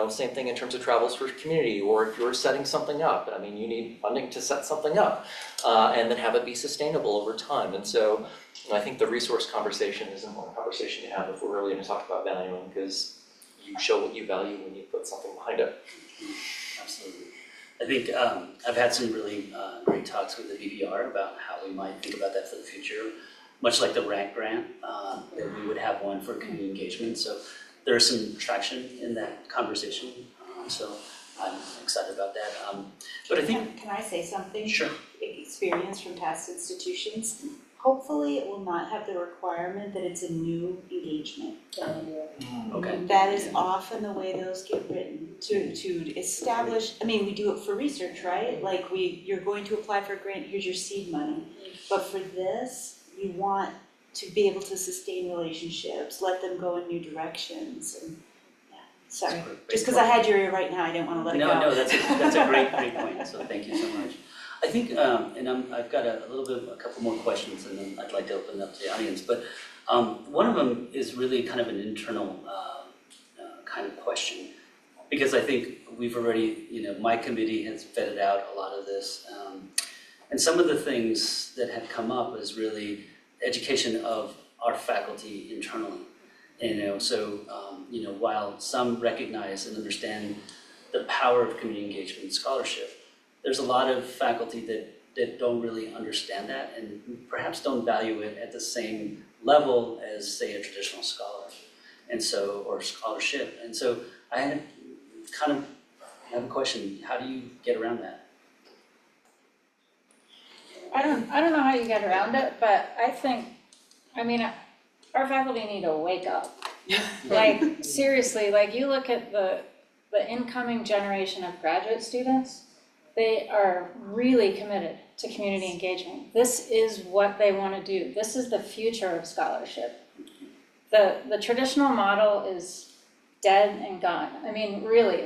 Same thing in terms of travels for community, or if you're setting something up, you need funding to set something up and then have it be sustainable over time. And so I think the resource conversation is an important conversation to have if we're really going to talk about valuing, because you show what you value when you put something behind it. Absolutely. I think I've had some really great talks with the BVR about how we might think about that for the future, much like the RANK grant, that we would have one for community engagement. So there's some traction in that conversation, so I'm excited about that. But I think... Can I say something? Sure. Experience from past institutions. Hopefully it will not have the requirement that it's a new engagement. Okay. That is often the way those get written, to establish, we do it for research, right? Like you're going to apply for a grant, here's your seed money. But for this, you want to be able to sustain relationships, let them go in new directions. And sorry, just because I had your ear right now, I didn't want to let it go. No, that's a great point, so thank you so much. I think, and I've got a couple more questions, and then I'd like to open up to the audience. But one of them is really kind of an internal kind of question. Because I think we've already, my committee has vetted out a lot of this. And some of the things that have come up is really education of our faculty internally. So while some recognize and understand the power of community engagement and scholarship, there's a lot of faculty that don't really understand that and perhaps don't value it at the same level as, say, a traditional scholar, or scholarship. And so I have a question. How do you get around that? I don't know how you get around it, but our faculty need to wake up. Like, seriously, you look at the incoming generation of graduate students, they are really committed to community engagement. This is what they want to do. This is the future of scholarship. The traditional model is dead and gone. Really,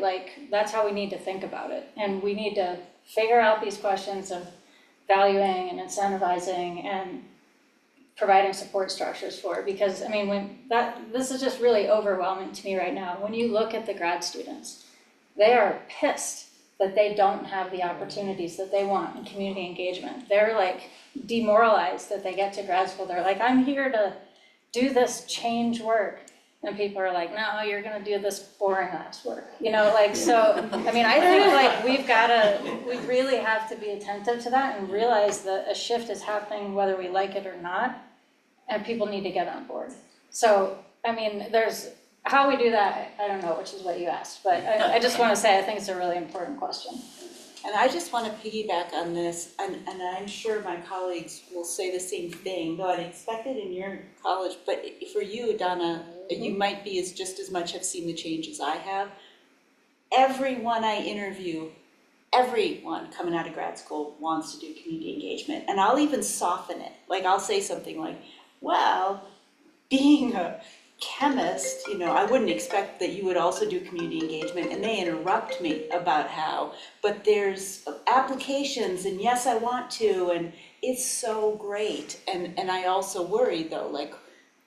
that's how we need to think about it. And we need to figure out these questions of valuing and incentivizing and providing support structures for it. Because this is just really overwhelming to me right now. When you look at the grad students, they are pissed that they don't have the opportunities that they want in community engagement. They're demoralized that they get to grad school. They're like, I'm here to do this change work. And people are like, no, you're gonna do this boring ass work. So, I think we really have to be attentive to that and realize that a shift is happening whether we like it or not, and people need to get on board. So, there's, how we do that, I don't know, which is what you asked, but I just wanna say, I think it's a really important question. And I just want to piggyback on this, and I'm sure my colleagues will say the same thing, though I expect it in your college, but for you, Donna, you might be just as much have seen the change as I have. Everyone I interview, everyone coming out of grad school wants to do community engagement, and I'll even soften it. I'll say something like, well, being a chemist, I wouldn't expect that you would also do community engagement, and they interrupt me about how, but there's applications, and yes, I want to, and it's so great. And I also worry though,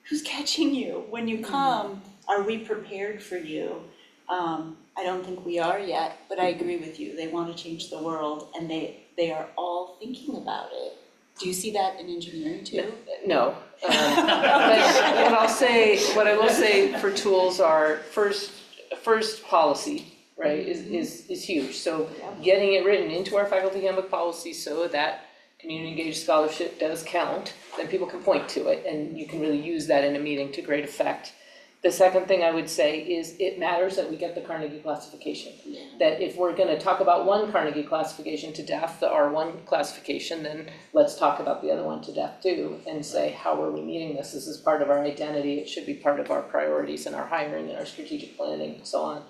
who's catching you when you come? Are we prepared for you? I don't think we are yet, but I agree with you. They want to change the world, and they are all thinking about it. Do you see that in engineering too? No. But what I will say for tools are first policy, right, is huge. So getting it written into our faculty handbook policy so that community engaged scholarship does count, then people can point to it and you can really use that in a meeting to great effect. The second thing I would say is it matters that we get the Carnegie classification. Yeah. That if we're going to talk about one Carnegie classification to death, the R1 classification, then let's talk about the other one to death too and say, how are we meeting this? This is part of our identity. It should be part of our priorities and our hiring and our strategic planning and so on.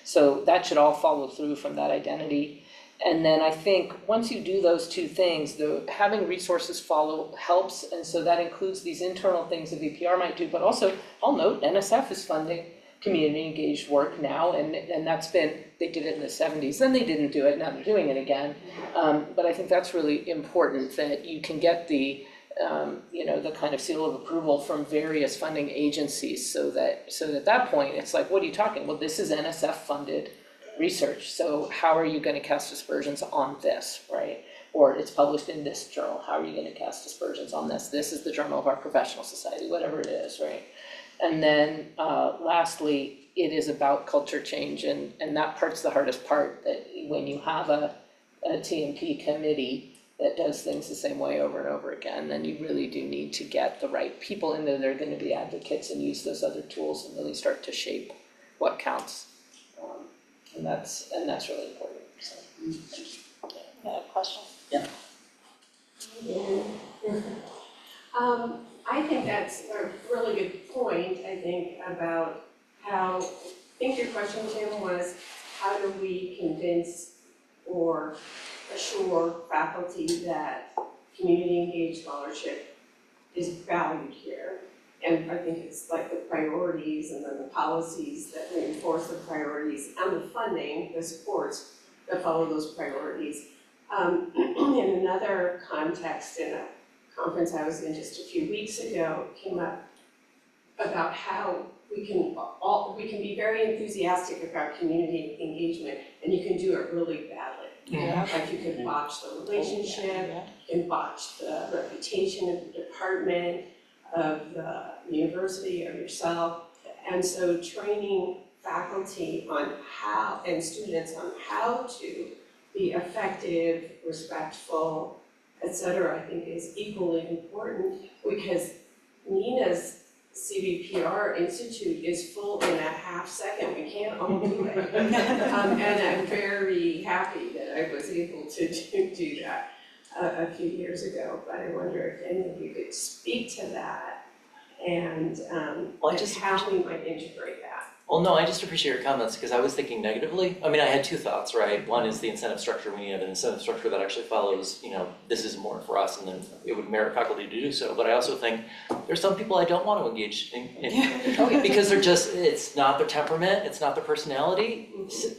So that should all follow through from that identity. And then I think once you do those two things, having resources follow helps, and so that includes these internal things that VPR might do, but also I'll note NSF is funding community engaged work now, and that's been, they did it in the 70s, then they didn't do it, now they're doing it again. But I think that's really important that you can get the kind of seal of approval from various funding agencies so that at that point it's like, what are you talking? Well, this is NSF funded research, so how are you going to cast aspersions on this, right? Or it's published in this journal, how are you going to cast aspersions on this? This is the journal of our professional society, whatever it is, right? And then lastly, it is about culture change, and that part's the hardest part, that when you have a TMP committee that does things the same way over and over again, then you really do need to get the right people in there that are going to be advocates and use those other tools and really start to shape what counts. And that's really important. So, Yeah, question? Yeah. I think that's a really good point, I think, about how, I think your question, Tim, was how do we convince or assure faculty that community engaged scholarship is valued here? And I think it's like the priorities and then the policies that reinforce the priorities and the funding, the supports that follow those priorities. In another context, in a conference I was in just a few weeks ago, came up about how we can be very enthusiastic about community engagement, and you can do it really badly. Yeah. Like you can botch the relationship, you can botch the reputation of the department, of the university, of yourself. And so training faculty on how, and students on how to be effective, respectful, et cetera, I think is equally important, because Nina's CVPR Institute is full in a half second. We can't all do it. And I'm very happy that I was able to do that a few years ago. But I wonder if any of you could speak to that and how we might integrate that. Well, no, I just appreciate your comments because I was thinking negatively. I mean, I had two thoughts, right? One is the incentive structure. We need to have an incentive structure that actually follows, this is more for us, and then it would merit faculty to do so. But I also think there's some people I don't want to engage in because it's not their temperament, it's not their personality.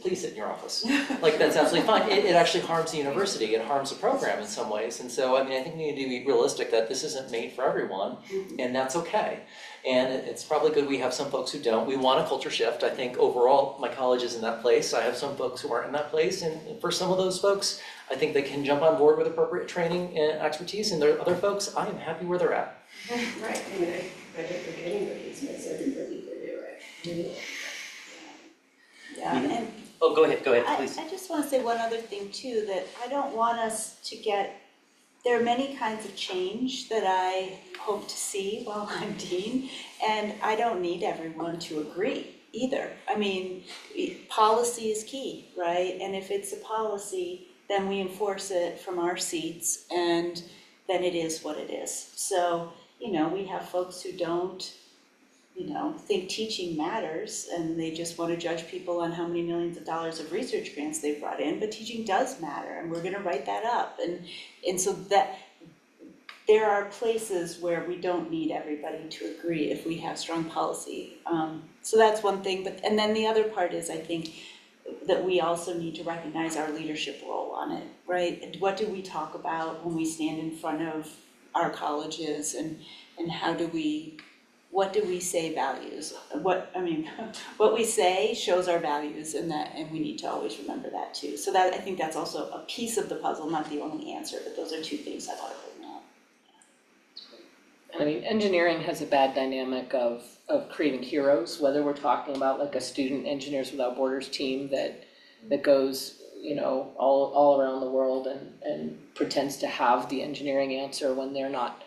Please sit in your office. Like, that's absolutely fine. It actually harms the university, it harms the program in some ways. And so, I mean, I think we need to be realistic that this isn't made for everyone, and that's okay. And it's probably good we have some folks who don't. We want a culture shift. I think overall, my college is in that place. I have some folks who aren't in that place. And for some of those folks, I think they can jump on board with appropriate training and expertise. And there are other folks, I am happy where they're at. Right, I mean, I don't think anybody expects everybody to do it. Yeah, and Oh, go ahead, please. I just want to say one other thing too, that I don't want us to get, there are many kinds of change that I hope to see while I'm dean, and I don't need everyone to agree either. I mean, policy is key, right? And if it's a policy, then we enforce it from our seats, and then it is what it is. So, we have folks who don't, think teaching matters, and they just want to judge people on how many millions of dollars of research grants they've brought in, but teaching does matter, and we're going to write that up. And so that there are places where we don't need everybody to agree if we have strong policy. So that's one thing, and then the other part is, I think, that we also need to recognize our leadership role on it, right? What do we talk about when we stand in front of our colleges, and what do we say values? What we say shows our values, and we need to always remember that too. So I think that's also a piece of the puzzle, not the only answer, but those are two things I thought of right now. I mean, engineering has a bad dynamic of creating heroes, whether we're talking about like a student Engineers Without Borders team that goes, all around the world and pretends to have the engineering answer when they're not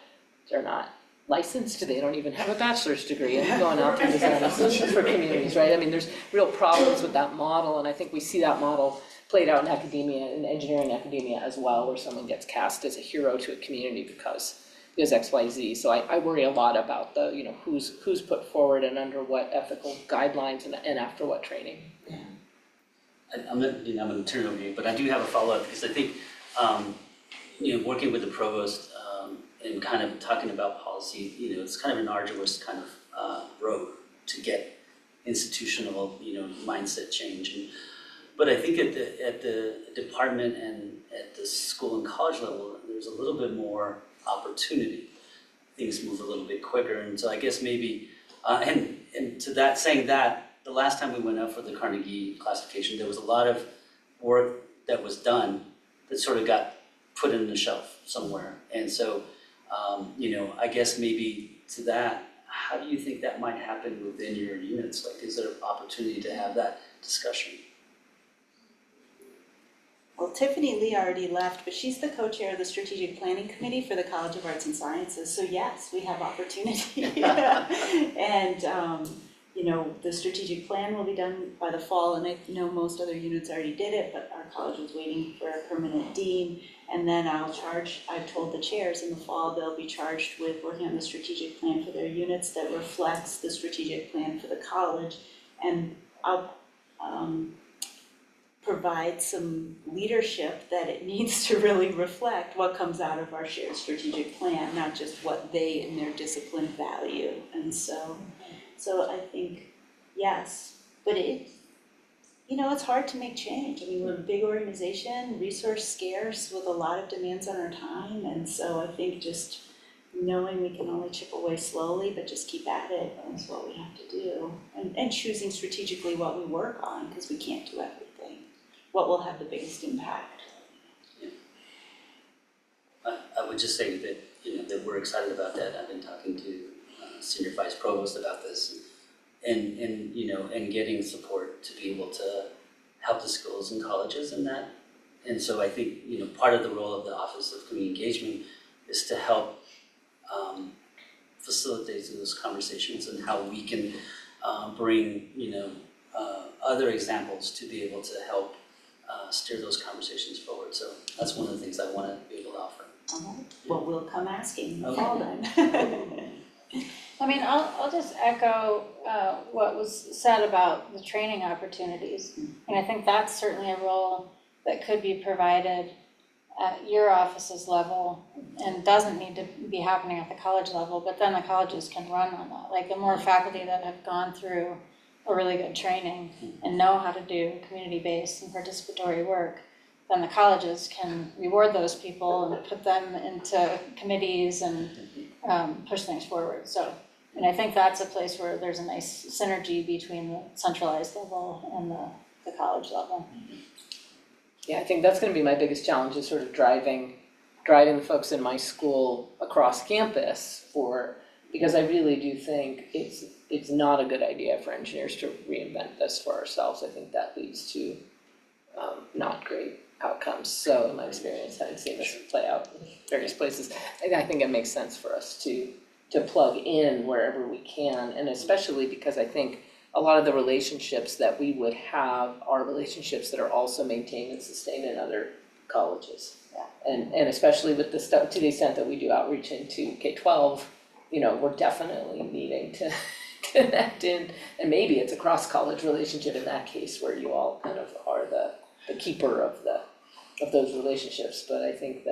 licensed, they don't even have a bachelor's degree, and going out to design solutions for communities, right? I mean, there's real problems with that model, and I think we see that model played out in academia, in engineering academia as well, where someone gets cast as a hero to a community because X, Y, Z. So I worry a lot about the, who's put forward and under what ethical guidelines and after what training. Yeah. I'm going to turn it over to you, but I do have a follow-up because I think, working with the provost and kind of talking about policy, it's kind of an arduous kind of road to get institutional, mindset change. But I think at the department and at the school and college level, there's a little bit more opportunity. Things move a little bit quicker, and so I guess maybe, and to that, saying that, the last time we went up for the Carnegie classification, there was a lot of work that was done that sort of got put in the shelf somewhere. And so, I guess maybe to that, how do you think that might happen within your units? Like, is there an opportunity to have that discussion? Well, Tiffany Lee already left, but she's the co-chair of the Strategic Planning Committee for the College of Arts and Sciences. So yes, we have opportunity. And, the strategic plan will be done by the fall, and I know most other units already did it, but our college was waiting for a permanent dean. And then I've told the chairs in the fall, they'll be charged with working on the strategic plan for their units that reflects the strategic plan for the college. And I'll provide some leadership that it needs to really reflect what comes out of our shared strategic plan, not just what they in their discipline value. And so I think, yes, but it's hard to make change. I mean, we're a big organization, resource scarce with a lot of demands on our time. And so I think just, knowing we can only chip away slowly, but just keep at it is what we have to do. And choosing strategically what we work on, because we can't do everything. What will have the biggest impact? I would just say that, that we're excited about that. I've been talking to Senior Vice Provost about this and getting support to be able to help the schools and colleges in that. And so I think, part of the role of the Office of Community Engagement is to help facilitate those conversations and how we can bring, other examples to be able to help steer those conversations forward. So that's one of the things I want to be able to offer. Well, we'll come asking in the Okay. fall then. I mean, I'll just echo what was said about the training opportunities. And I think that's certainly a role that could be provided at your office's level and doesn't need to be happening at the college level, but then the colleges can run on that. Like the more faculty that have gone through a really good training and know how to do community-based and participatory work, then the colleges can reward those people and put them into committees and push things forward. So, and I think that's a place where there's a nice synergy between the centralized level and the college level. Yeah, I think that's gonna be my biggest challenge, is sort of driving the folks in my school across campus because I really do think it's not a good idea for engineers to reinvent this for ourselves. I think that leads to not great outcomes. So in my experience, having seen this play out in various places, I think it makes sense for us to plug in wherever we can, and especially because I think a lot of the relationships that we would have are relationships that are also maintained and sustained in other colleges. Yeah. And especially with the stuff, to the extent that we do outreach into K-12, we're definitely needing to connect in, and maybe it's a cross-college relationship in that case where you all kind of are the keeper of those relationships. But I think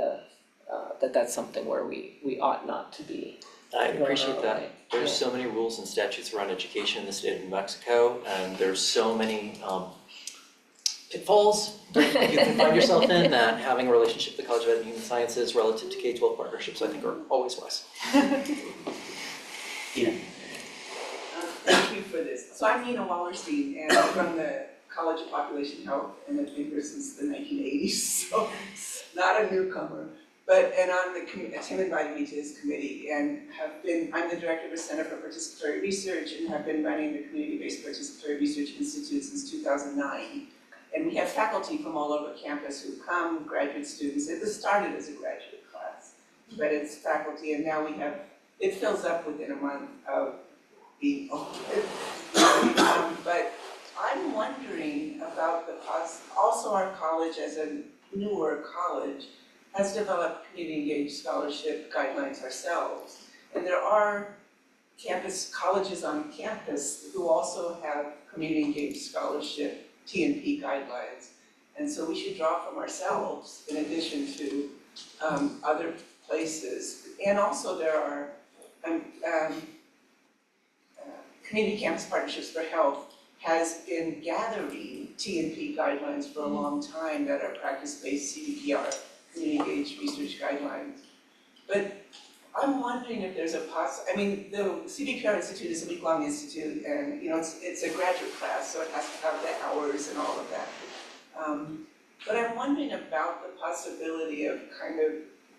that's something where we ought not to be. I appreciate that. Way. There's so many rules and statutes around education in the state of New Mexico, and there's so many pitfalls you can find yourself in, that having a relationship with the College of Ed and Human Sciences relative to K-12 partnerships, I think, are always wise. Yeah. Thank you for this. So I'm Nina Wallerstein, and I'm from the College of Population Health, and I've been here since the 1980s, so not a newcomer. And Tim invited me to his committee, and I'm the director of the Center for Participatory Research and have been running the Community-Based Participatory Research Institute since 2009. And we have faculty from all over campus who come, graduate students. It started as a graduate class, but it's faculty, and now it fills up within a month of being open. But I'm wondering about also our college, as a newer college, has developed community engaged scholarship guidelines ourselves. And there are colleges on campus who also have community engaged scholarship T&P guidelines. And so we should draw from ourselves in addition to other places. And also there are Community Campus Partnerships for Health has been gathering T&P guidelines for a long time that are practice-based CDPR, community engaged research guidelines. But I'm wondering if there's the CDPR Institute is a week-long institute, and it's a graduate class, so it has to have the hours and all of that. But I'm wondering about the possibility of kind of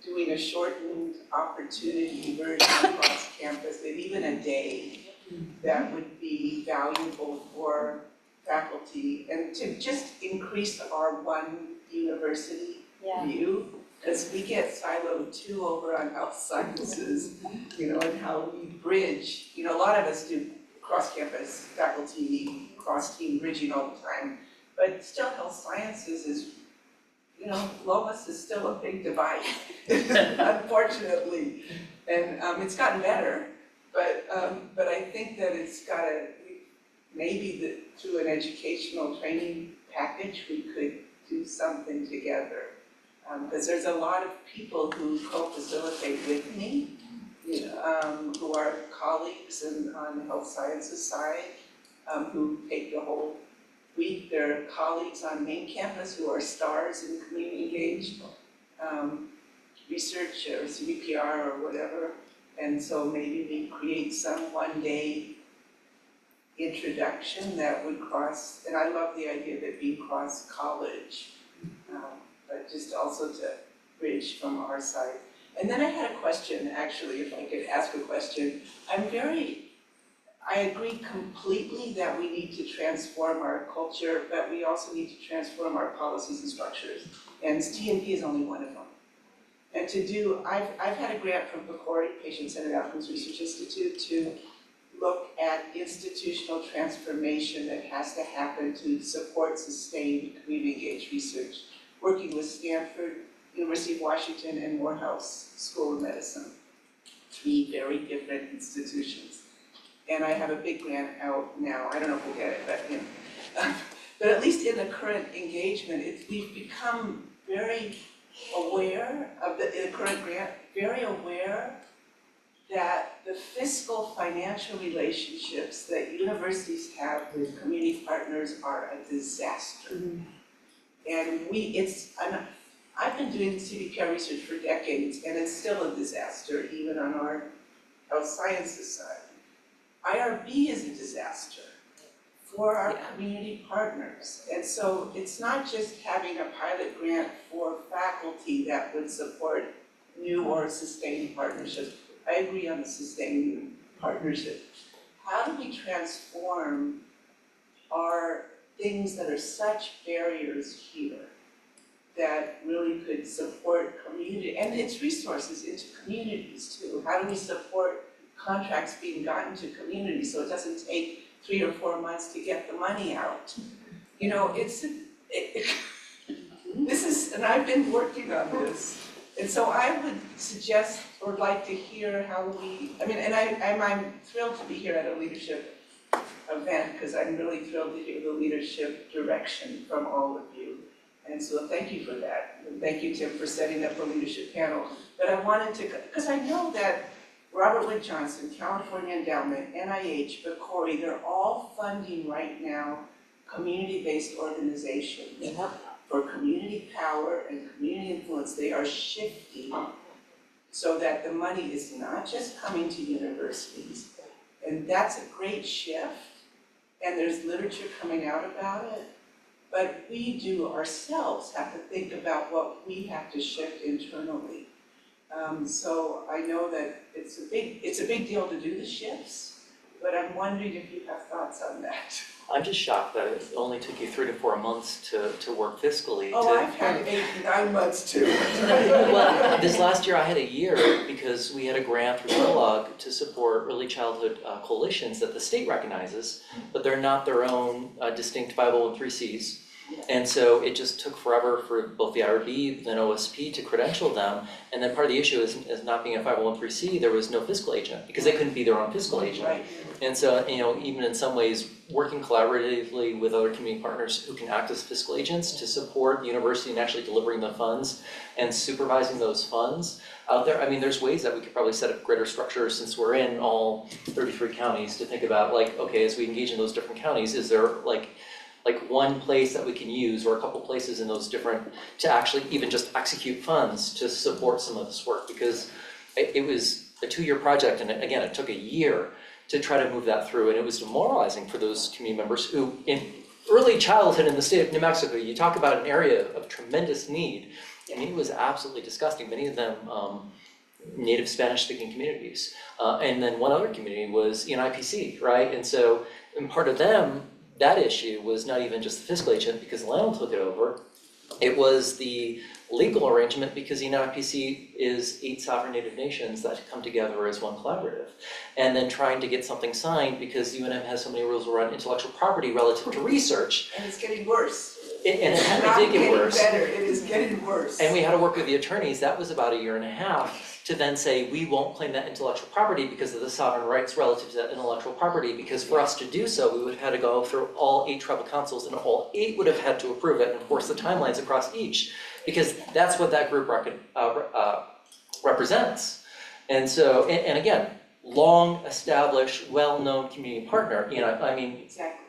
doing a shortened opportunity version across campus, maybe even a day, that would be valuable for faculty and to just increase our one university view, because we get siloed too over on health sciences, and how we bridge. A lot of us do cross-campus faculty, cross-team bridging all the time, but still health sciences is, Lomas is still a big divide, unfortunately. And it's gotten better, but I think that it's maybe through an educational training package, we could do something together. Because there's a lot of people who co-facilitate with me, who are colleagues on the health sciences side, who take the whole week. There are colleagues on main campus who are stars in community engaged research or CBPR or whatever. And so maybe we create some one-day introduction that would cross, and I love the idea of it being cross-college, but just also to bridge from our side. And then I had a question, actually, if I could ask a question. I agree completely that we need to transform our culture, but we also need to transform our policies and structures. And TNP is only one of them. And I've had a grant from PCORI, Patient-Centered Outcomes Research Institute, to look at institutional transformation that has to happen to support sustained community-engaged research, working with Stanford, University of Washington, and Morehouse School of Medicine. 3 very different institutions. And I have a big grant out now. I don't know if we'll get it, but you know. But at least in the current engagement, we've become very aware of the current grant, very aware that the fiscal financial relationships that universities have with community partners are a disaster. And I've been doing CDPR research for decades, and it's still a disaster, even on our health sciences side. IRB is a disaster for our community partners. And so it's not just having a pilot grant for faculty that would support new or sustained partnerships. I agree on the sustained partnership. How do we transform our things that are such barriers here that really could support community and its resources into communities too? How do we support contracts being gotten to communities so it doesn't take 3 or 4 months to get the money out? You know, and I've been working on this. And so I would suggest or like to hear how I'm thrilled to be here at a leadership event because I'm really thrilled to hear the leadership direction from all of you. And so thank you for that. And thank you, Tim, for setting up the leadership panel. But I wanted to, because I know that Robert Wood Johnson, California Endowment, NIH, PCORI, they're all funding right now community-based organizations for community power and community influence. They are shifting so that the money is not just coming to universities. And that's a great shift. And there's literature coming out about it. But we do ourselves have to think about what we have to shift internally. So I know that it's a big deal to do the shifts, but I'm wondering if you have thoughts on that. I'm just shocked that it only took you 3 to 4 months to work fiscally. I've had 8 to 9 months too. Well, this last year I had a year because we had a grant through Kellogg to support early childhood coalitions that the state recognizes, but they're not their own distinct 501(c)(3)s. And so it just took forever for both the IRB, then OSP to credential them. And then part of the issue is not being a 501(c), there was no fiscal agent because they couldn't be their own fiscal agent. Right. And so, even in some ways, working collaboratively with other community partners who can act as fiscal agents to support the university in actually delivering the funds and supervising those funds out there. I mean, there's ways that we could probably set up greater structures since we're in all 33 counties to think about okay, as we engage in those different counties, is there like one place that we can use or a couple places in those different to actually even just execute funds to support some of this work, because it was a 2-year project, and again, it took a year to try to move that through, and it was demoralizing for those community members who, in early childhood in the state of New Mexico, you talk about an area of tremendous need. I mean, it was absolutely disgusting. Many of them native Spanish-speaking communities. And then one other community was ENIPC, right? And so, part of them, that issue was not even just the fiscal agent because Lionel took it over. It was the legal arrangement because ENIPC is 8 sovereign native nations that come together as one collaborative. And then trying to get something signed because UNM has so many rules around intellectual property relative to research. And it's getting worse. It did get worse. Better. It is getting worse. And we had to work with the attorneys. That was about 1.5 years to then say, we won't claim that intellectual property because of the sovereign rights relative to that intellectual property, because for us to do so, we would have had to go through all 8 tribal councils, and all 8 would have had to approve it, and of course the timelines across each, because that's what that group represents. And so, and again, long-established, well-known community partner, Exactly.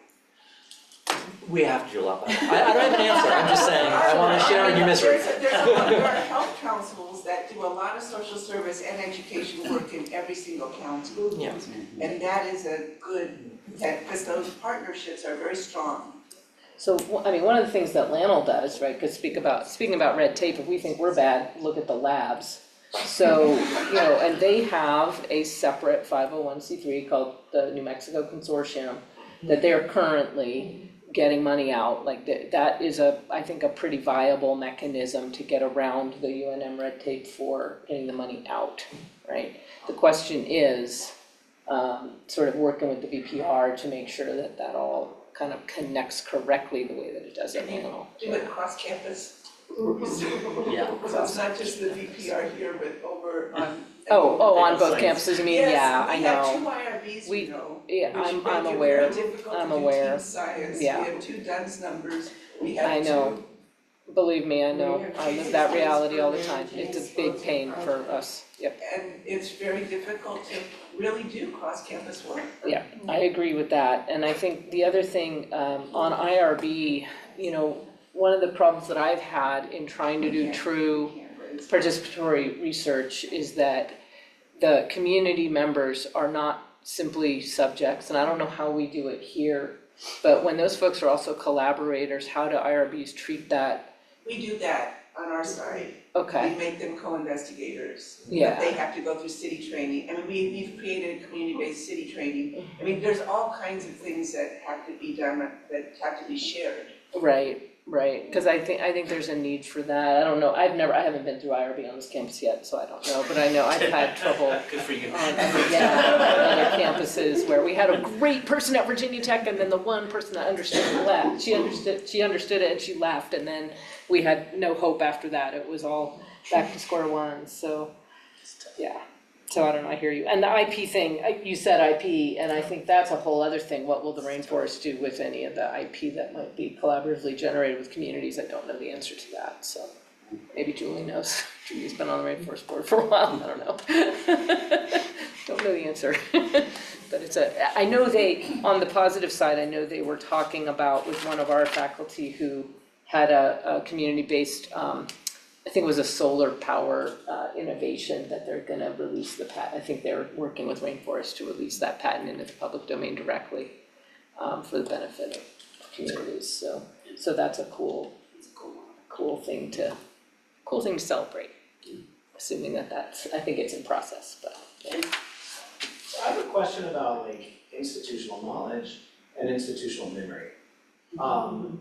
we have to do a lot better. I don't have an answer, I'm just saying, I want to share in your misery. There are health councils that do a lot of social service and education work in every single county. Yeah. And that is a good, because those partnerships are very strong. So, I mean, one of the things that Lanel does, right, because speaking about red tape, if we think we're bad, look at the labs. So, you know, and they have a separate 501c3 called the New Mexico Consortium that they're currently getting money out. Like that is I think a pretty viable mechanism to get around the UNM red tape for getting the money out, right? The question is sort of working with the VPR to make sure that that all kind of connects correctly the way that it does at Lanel. Do it across campus. Yeah. So it's not just the VPR here, but over on. On both sites. campuses, I mean, yeah, I know. Yes, we have 2 IRBs, We- you know, Yeah, which I'm make it aware, very difficult I'm to do aware. team science. Yeah. We have 2 DUNS numbers, we have I know. 2, Believe me, I know, We have I live cases that reality all the for time, managing it's a big pain for exposure. us, yep. and it's very difficult to really do cross-campus work. Yeah, I agree with that, and I think the other thing, on IRB, you know, one of the problems that I've had in trying to do true participatory research is that the community members are not simply subjects, and I don't know how we do it here, but when those folks are also collaborators, how do IRBs treat that? We do that on our side. Okay, We make them co-investigators. Yeah. But they have to go through city training. I mean, we've created community-based city training. I mean, there's all kinds of things that have to be done, that have to be shared. right, cause I think there's a need for that, I don't know, I haven't been through IRB on this campus yet, so I don't know, but I know I've had trouble Good for you. on other campuses where we had a great person at Virginia Tech and then the one person that understood it left. She understood it and she left, and then we had no hope after that. It was all back to square one, so, yeah. So I don't know, I hear you. And the IP thing, you said IP, and I think that's a whole other thing. What will the rainforest do with any of the IP that might be collaboratively generated with communities? I don't know the answer to that, so maybe Julie knows. Julie's been on the rainforest board for a while, I don't know. Don't know the answer. But I know on the positive side, I know they were talking about with one of our faculty who had a community-based, I think it was a solar power innovation that they're gonna release the patent. I think they're working with Rainforest to release that patent into the public domain directly for the benefit of communities. So that's a cool thing to celebrate. Assuming that's, I think it's in process, but yeah. So I have a question about like institutional knowledge and institutional memory.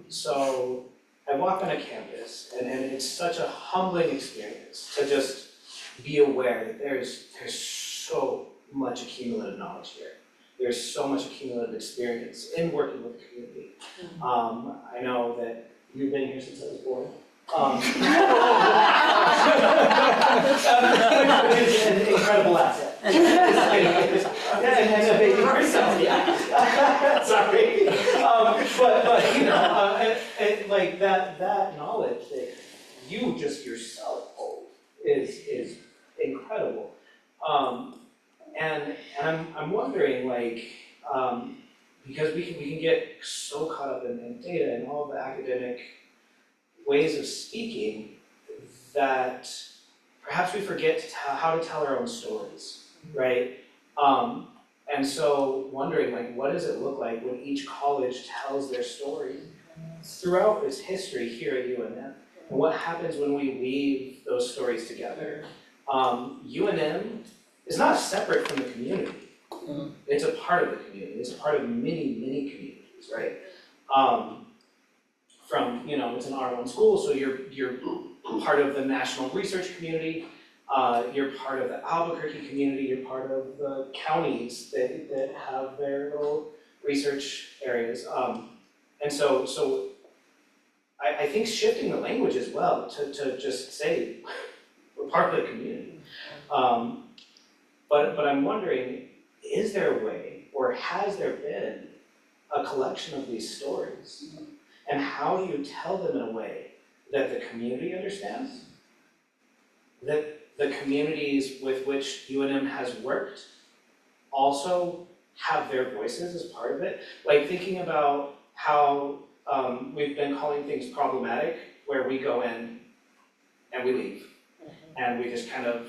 So I walk on a campus and it's such a humbling experience to just be aware that there's so much accumulative knowledge here. There's so much accumulative experience in working with the community. I know that you've been here since I was born. Which is an incredible asset. And a baby yourself, yeah. Sorry. But you know, and like that knowledge that you just yourself hold is incredible. And I'm wondering, like, because we can get so caught up in data and all the academic ways of speaking that perhaps we forget how to tell our own stories, right? And so wondering, like, what does it look like when each college tells their story throughout its history here at UNM? And what happens when we weave those stories together? UNM is not separate from the community. It's a part of the community. It's a part of many communities, right? From, you know, it's an R1 school, so you're part of the national research community. You're part of the Albuquerque community. You're part of the counties that have their little research areas. And so I think shifting the language as well to just say we're part of the community. But I'm wondering, is there a way, or has there been a collection of these stories? And how you tell them in a way that the community understands, that the communities with which UNM has worked also have their voices as part of it. Like thinking about how we've been calling things problematic, where we go in and we leave. and we just kind of,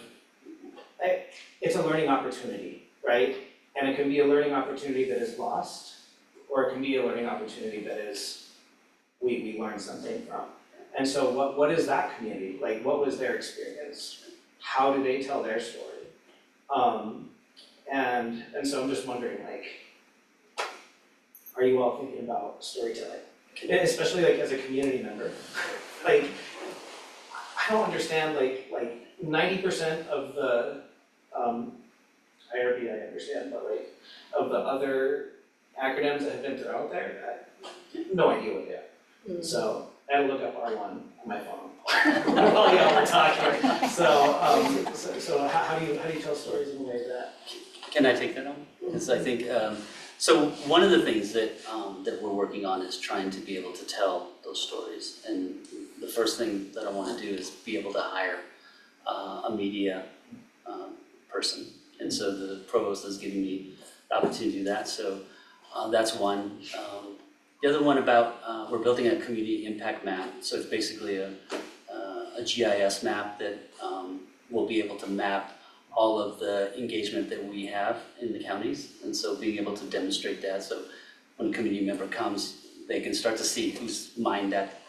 it's a learning opportunity, right? And it can be a learning opportunity that is lost, or it can be a learning opportunity that is, we learn something from. And so what is that community? Like, what was their experience? How do they tell their story? And so I'm just wondering, like, are you all thinking about storytelling? Especially like as a community member. Like, I don't understand, like 90% of the, IRB I understand, but like, of the other acronyms that have been thrown out there, I have no idea what they are. So I had to look up R1 on my phone while y'all were talking. So how do you tell stories in a way that? Can I take that on? Because I think, so one of the things that we're working on is trying to be able to tell those stories. And the first thing that I want to do is be able to hire a media person. And so the provost is giving me the opportunity to do that. So that's one. The other one about, we're building a community impact map. So it's basically a GIS map that will be able to map all of the engagement that we have in the counties. And so being able to demonstrate that, so when a community member comes, they can start to see who's mined that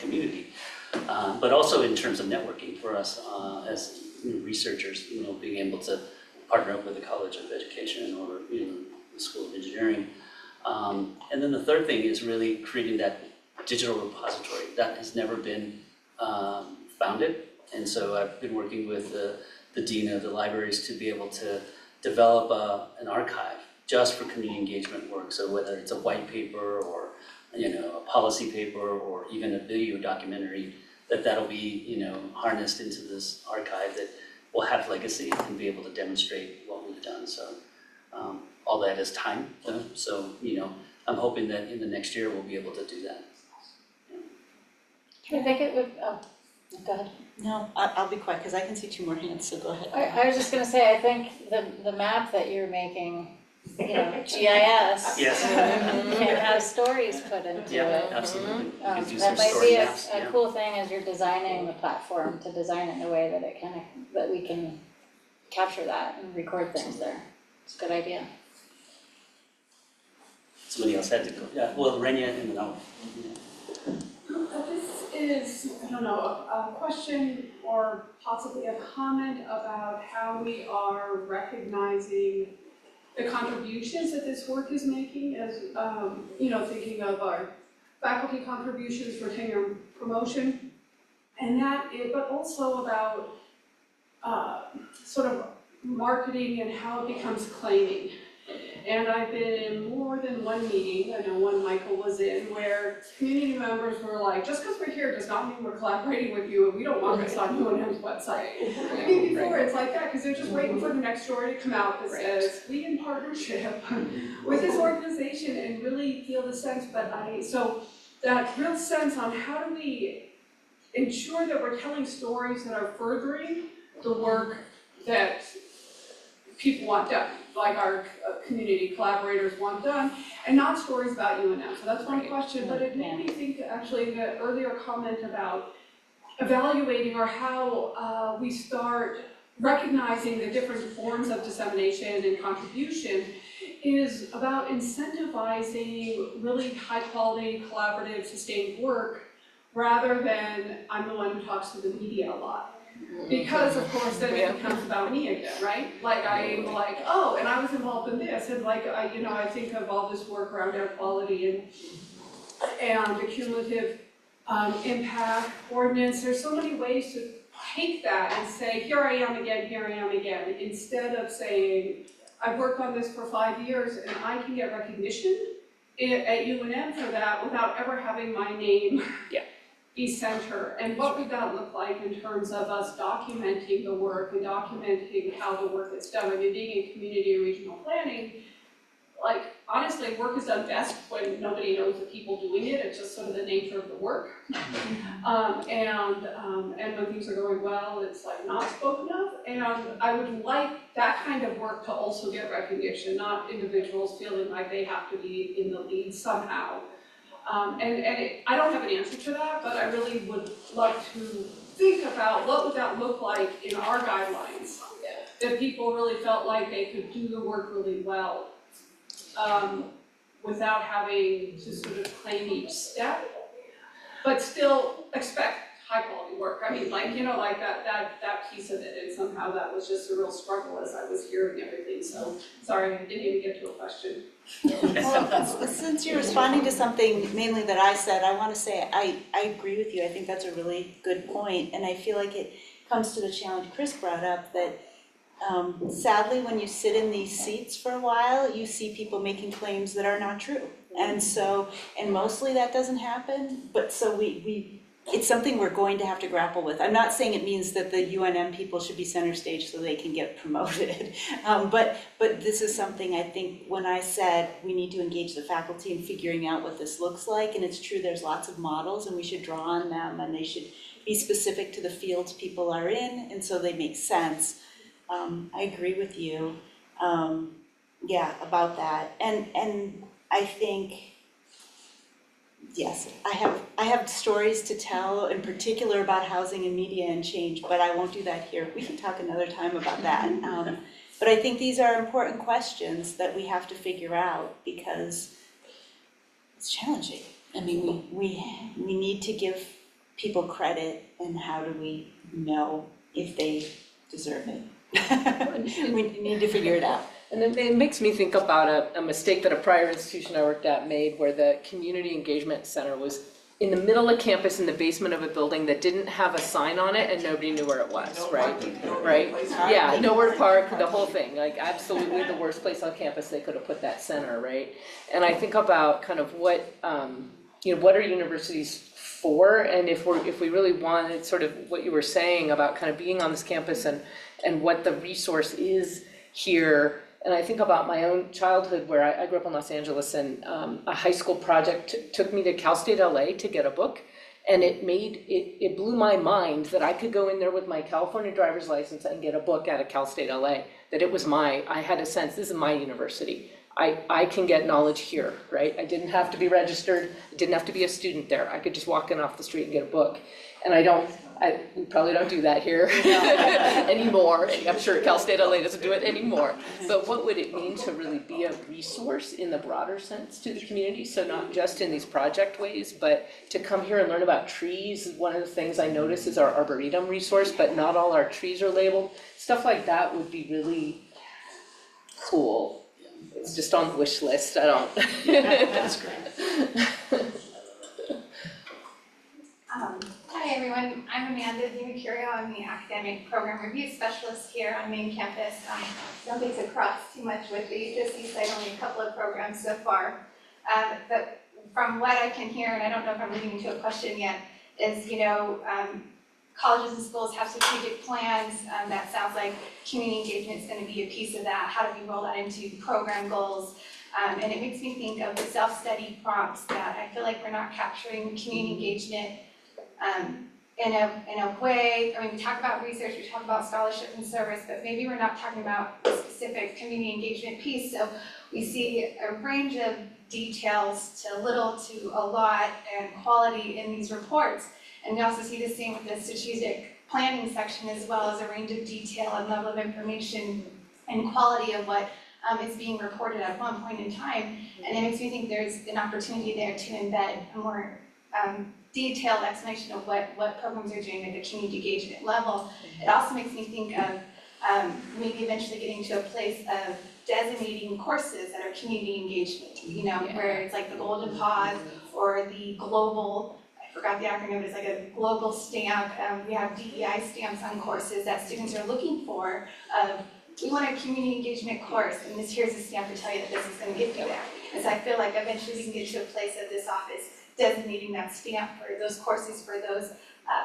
community. But also in terms of networking for us as researchers, being able to partner up with the College of Education or the School of Engineering. And then the third thing is really creating that digital repository that has never been founded. And so I've been working with the dean of the libraries to be able to develop an archive just for community engagement work. So whether it's a white paper or a policy paper or even a video documentary, that'll be harnessed into this archive that will have legacy and be able to demonstrate what we've done. So all that is time. So I'm hoping that in the next year we'll be able to do that. I think it would, go ahead. No, I'll be quiet because I can see two more hands, so go ahead. I was just gonna say, I think the map that you're making, GIS. Yes. Can have stories put into Yeah, it. absolutely. We can do some That might story be maps. a cool thing as you're designing the platform, to design it in a way that that we can capture that and record things there. It's a good idea. Somebody else had to go. Yeah, well, Renia and then I'll. This is, I don't know, a question or possibly a comment about how we are recognizing the contributions that this work is making as, thinking of our faculty contributions for tenure and promotion, and but also about sort of marketing and how it becomes claiming. And I've been in more than one meeting, I know one Michael was in, where community members were like, just because we're here does not mean we're collaborating with you and we don't want this on UNM's website. I mean, before it's like that, because they're just waiting for the next story to come out that says, we in partnership with this organization, and really feel the sense, so that real sense on how do we ensure that we're telling stories that are furthering the work that people want done, like our community collaborators want done, and not stories about UNM. So that's one question, but it made me think, actually, the earlier comment about evaluating or how we start recognizing the different forms of dissemination and contribution is about incentivizing really high-quality, collaborative, sustained work, rather than I'm the one who talks to the media a lot. Because of course then it becomes about me again, right? Like I'm like, oh, and I was involved in this, and like I think of all this work around air quality and the cumulative impact ordinance. There's so many ways to take that and say, here I am again, instead of saying, I've worked on this for 5 years and I can get recognition at UNM for that without ever having my name be center. And what would that look like in terms of us documenting the work and documenting how the work is done? I mean, being in community and regional planning, like honestly, work is done best when nobody knows the people doing it. It's just sort of the nature of the work. And when things are going well, it's like not spoken of. And I would like that kind of work to also get recognition, not individuals feeling like they have to be in the lead somehow. I don't have an answer to that, but I really would love to think about what would that look like in our guidelines? If people really felt like they could do the work really well, without having to sort of claim each step, but still expect high quality work. I mean, like, you know, like that piece of it, and somehow that was just a real struggle as I was hearing everything, so sorry, I didn't even get to a question. Well, since you're responding to something mainly that I said, I want to say I agree with you. I think that's a really good point, and I feel like it comes to the challenge Chris brought up that sadly, when you sit in these seats for a while, you see people making claims that are not true. And so, and mostly that doesn't happen, but so it's something we're going to have to grapple with. I'm not saying it means that the UNM people should be center stage so they can get promoted. But this is something I think when I said we need to engage the faculty in figuring out what this looks like, and it's true there's lots of models and we should draw on them and they should be specific to the fields people are in, and so they make sense. I agree with you, about that, and I think, yes, I have stories to tell, in particular about housing and media and change, but I won't do that here. We can talk another time about that. But I think these are important questions that we have to figure out because it's challenging. I mean, we need to give people credit, and how do we know if they deserve it? We need to figure it out. And it makes me think about a mistake that a prior institution I worked at made, where the community engagement center was in the middle of campus in the basement of a building that didn't have a sign on it and nobody knew where it was, right? Right? Yeah, nowhere park, the whole thing, like absolutely the worst place on campus they could have put that center, right? And I think about kind of what, what are universities for, and if we really wanted sort of what you were saying about kind of being on this campus and what the resource is here. And I think about my own childhood where I grew up in Los Angeles, and a high school project took me to Cal State LA to get a book, and it blew my mind that I could go in there with my California driver's license and get a book out of Cal State LA, that it was I had a sense, this is my university. I can get knowledge here, right? I didn't have to be registered, I didn't have to be a student there. I could just walk in off the street and get a book. And we probably don't do that here anymore. I'm sure Cal State LA doesn't do it anymore. But what would it mean to really be a resource in the broader sense to the community? So not just in these project ways, but to come here and learn about trees. One of the things I notice is our Arboretum resource, but not all our trees are labeled. Stuff like that would be really cool. It's just on the wish list, I don't. That's great. Hi everyone, I'm Amanda DiMercurio. I'm the Academic Program Review Specialist here on main campus. Don't get to cross too much with the HSC site, only a couple of programs so far. But from what I can hear, and I don't know if I'm leading into a question yet, is, colleges and schools have strategic plans. That sounds like community engagement is going to be a piece of that. How do we roll that into program goals? And it makes me think of the self-study prompts that I feel like we're not capturing community engagement in a way. I mean, we talk about research, we talk about scholarship and service, but maybe we're not talking about a specific community engagement piece. So we see a range of details to little to a lot and quality in these reports. And we also see the same with the strategic planning section, as well as a range of detail and level of information and quality of what is being reported at one point in time. And it makes me think there's an opportunity there to embed a more detailed explanation of what programs are doing at the community engagement level. It also makes me think of maybe eventually getting to a place of designating courses that are community engagement, where it's like the Golden Pause or the global, I forgot the acronym, but it's like a global stamp. We have DEI stamps on courses that students are looking for. We want a community engagement course, and here's a stamp to tell you that this is going to get you there. And so I feel like eventually we can get to a place of this office designating that stamp for those courses, for those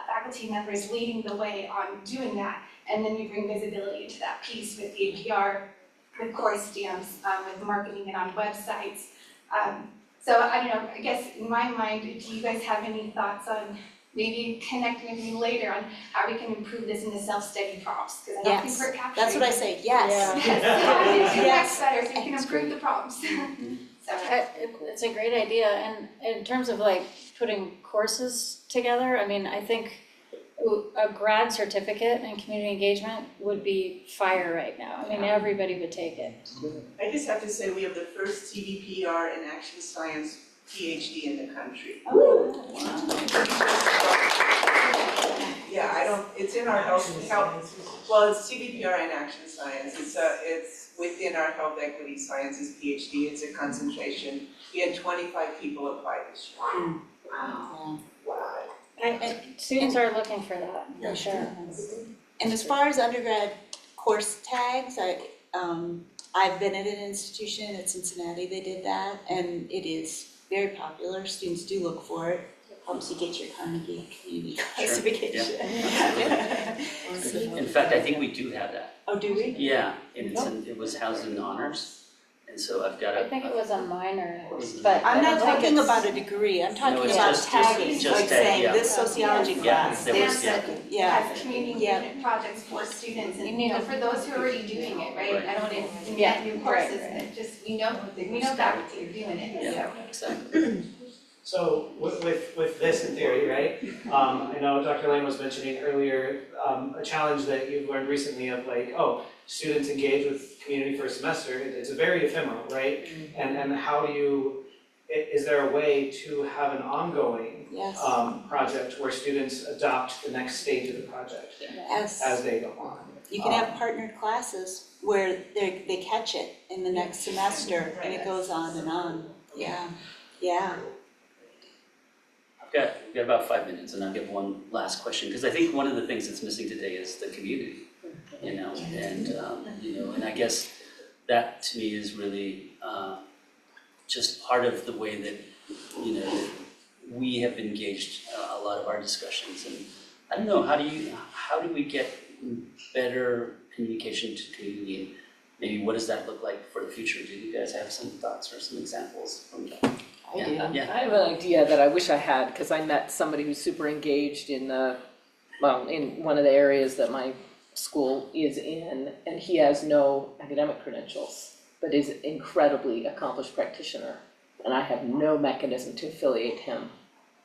faculty members leading the way on doing that. And then we bring visibility into that piece with the APR, with course stamps, with marketing it on websites. So I don't know, I guess in my mind, do you guys have any thoughts on maybe connecting with me later on how we can improve this in the self-study prompts? Because I don't think we're capturing. That's what I say, yes. How do we do Yes. that better so we can improve the prompts? So, It's a great idea, and in terms of like putting courses together, I mean, I think a grad certificate in community engagement would be fire right now. I mean, everybody would take it. I just have to say, we have the first CVPR in action science PhD in the country. Oh, Yeah, it's in our health, well, it's CVPR in action science. It's within our health equity sciences PhD. It's a concentration. We had 25 people apply this year. wow. Wow. Students are looking for that, for sure. And as far as undergrad course tags, I've been at an institution at Cincinnati, they did that, and it is very popular. Students do look for it. Helps you get your Carnegie community classification. In fact, I think we do have that. Oh, do we? Yeah, and it was housed in honors, and so I've got I think it was a minor, But but I I'm not don't think talking it's- about a degree, I'm talking it's about just tagging, just like tag, saying yeah. this sociology Yeah, class, there this, was, yeah. yeah. has community engagement projects for students, and you know, for those who are already doing it, right? Right. I don't invent Yeah, new right, courses, right. and just, we know faculty are doing it, Yeah. so. Exactly. So with this in theory, right? I know Dr. Lane was mentioning earlier, a challenge that you've learned recently of like, students engage with community for a semester. It's very ephemeral, right? And how do you, is there a way to have an ongoing Yes, project where students adopt the next stage of the project as they go on? you can have partnered classes where they catch it in the next semester, and it goes on and on, yeah, yeah. We've got about 5 minutes, and I'll get one last question, because I think one of the things that's missing today is the community, and and I guess that to me is really just part of the way that, that we have engaged a lot of our discussions, and I don't know, how do we get better communication to community, and maybe what does that look like for the future? Do you guys have some thoughts or some examples from that? I do. Yeah. I have an idea that I wish I had, because I met somebody who's super engaged in in one of the areas that my school is in, and he has no academic credentials, but is an incredibly accomplished practitioner. And I have no mechanism to affiliate him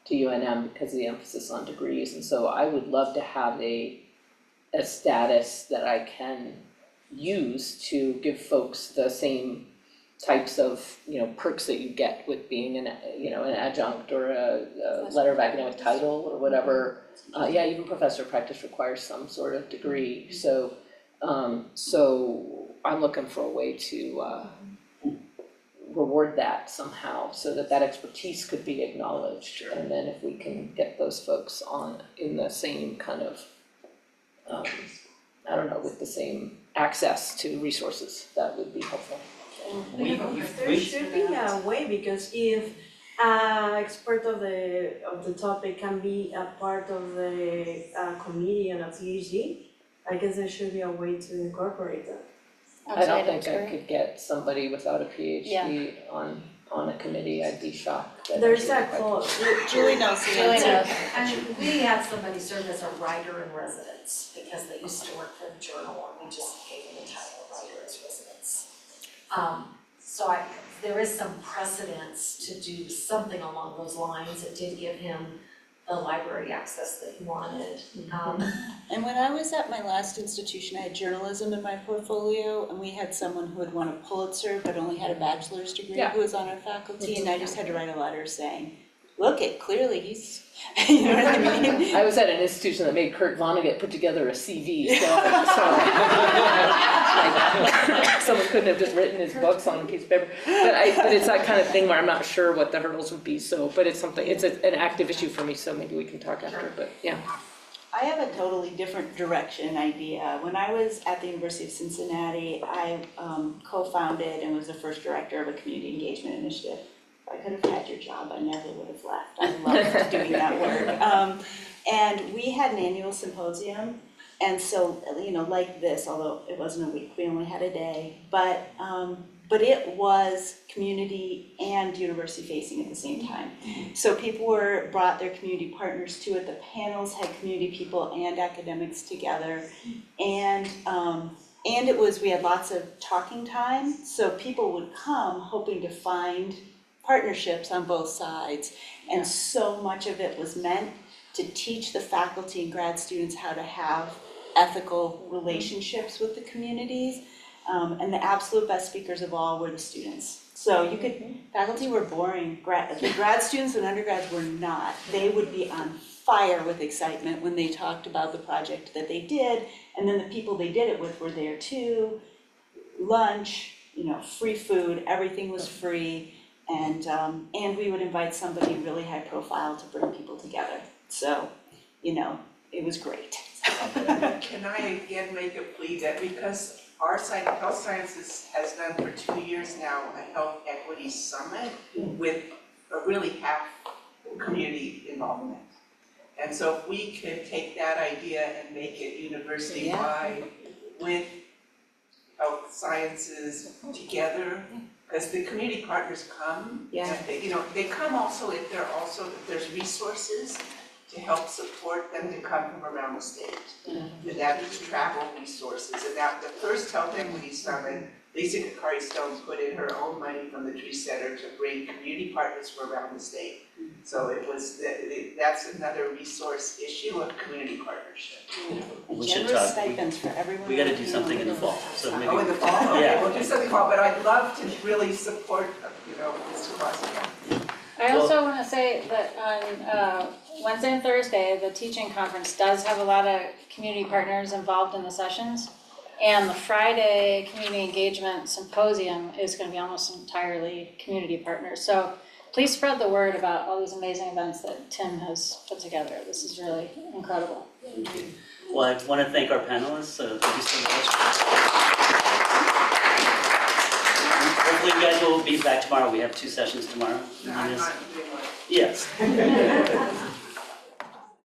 to UNM because of the emphasis on degrees. And so I would love to have a status that I can use to give folks the same types of, perks that you get with being an adjunct or a letter of academic title or whatever. Even professor of practice requires some sort of degree. So I'm looking for a way to reward that somehow so that expertise could be acknowledged. Sure. And then if we can get those folks on in the same kind of, with the same access to resources, that would be helpful. There should be a way, because if an expert of the topic can be a part of the committee on a PhD, I guess there should be a way to incorporate that. I don't think I could get somebody without a PhD Yeah. on a committee. I'd be shocked. that There's I that could- clause. Julie knows the Julie answer. knows. And we had somebody serve as a writer in residence because they used to work for the journal, and we just gave them the title of writer as residence. So there is some precedence to do something along those lines. It did give him the library access that he wanted. And when I was at my last institution, I had journalism in my portfolio, and we had someone who had won a Pulitzer but only had a bachelor's degree who was on our faculty, and I just had to write a letter saying, look, clearly he's, you know what I mean? I was at an institution that made Kurt Vonnegut put together a CV, someone couldn't have just written his books on a piece of paper. But it's that kind of thing where I'm not sure what the hurdles would be, but it's something, it's an active issue for me, so maybe we can talk after, but yeah. I have a totally different direction idea. When I was at the University of Cincinnati, I co-founded and was the first director of a community engagement initiative. If I could have had your job, I never would have left. I loved doing that work. And we had an annual symposium, and so, like this, although it wasn't a week, we only had a day, but it was community and university facing at the same time. So people brought their community partners to it. The panels had community people and academics together, and we had lots of talking time. So people would come hoping to find partnerships on both sides, and so much of it was meant to teach the faculty and grad students how to have ethical relationships with the communities. And the absolute best speakers of all were the students. So you could, faculty were boring, the grad students and undergrads were not. They would be on fire with excitement when they talked about the project that they did, and then the people they did it with were there too. Lunch, free food, everything was free, and we would invite somebody really high profile to bring people together. So, it was great. Can I again make a plea that because our health sciences has done for 2 years now a health equity summit with a really half community involvement. And so if we could take that idea and make it university-wide with health sciences together, because the community partners come. Yeah. And they come also if there's resources to help support them to come from around the state. And that means travel resources. And that the first Health Equity Summit, Lisa Kakari-Stone put in her own money from the Tree Center to bring community partners from around the state. So it was, that's another resource issue of community partnership. We should Generous talk. stipends for everyone. We gotta do something in the fall, so maybe. Oh, in the fall? Okay, Yeah. we'll do something fall, but I'd love to really support, this cross. I also want to say that on Wednesday and Thursday, the teaching conference does have a lot of community partners involved in the sessions. And the Friday community engagement symposium is going to be almost entirely community partners. So please spread the word about all these amazing events that Tim has put together. This is really incredible. Thank you. Well, I want to thank our panelists, so thank you so much. Hopefully you guys will be back tomorrow. We have 2 sessions tomorrow. No, I'm not doing one. Yes.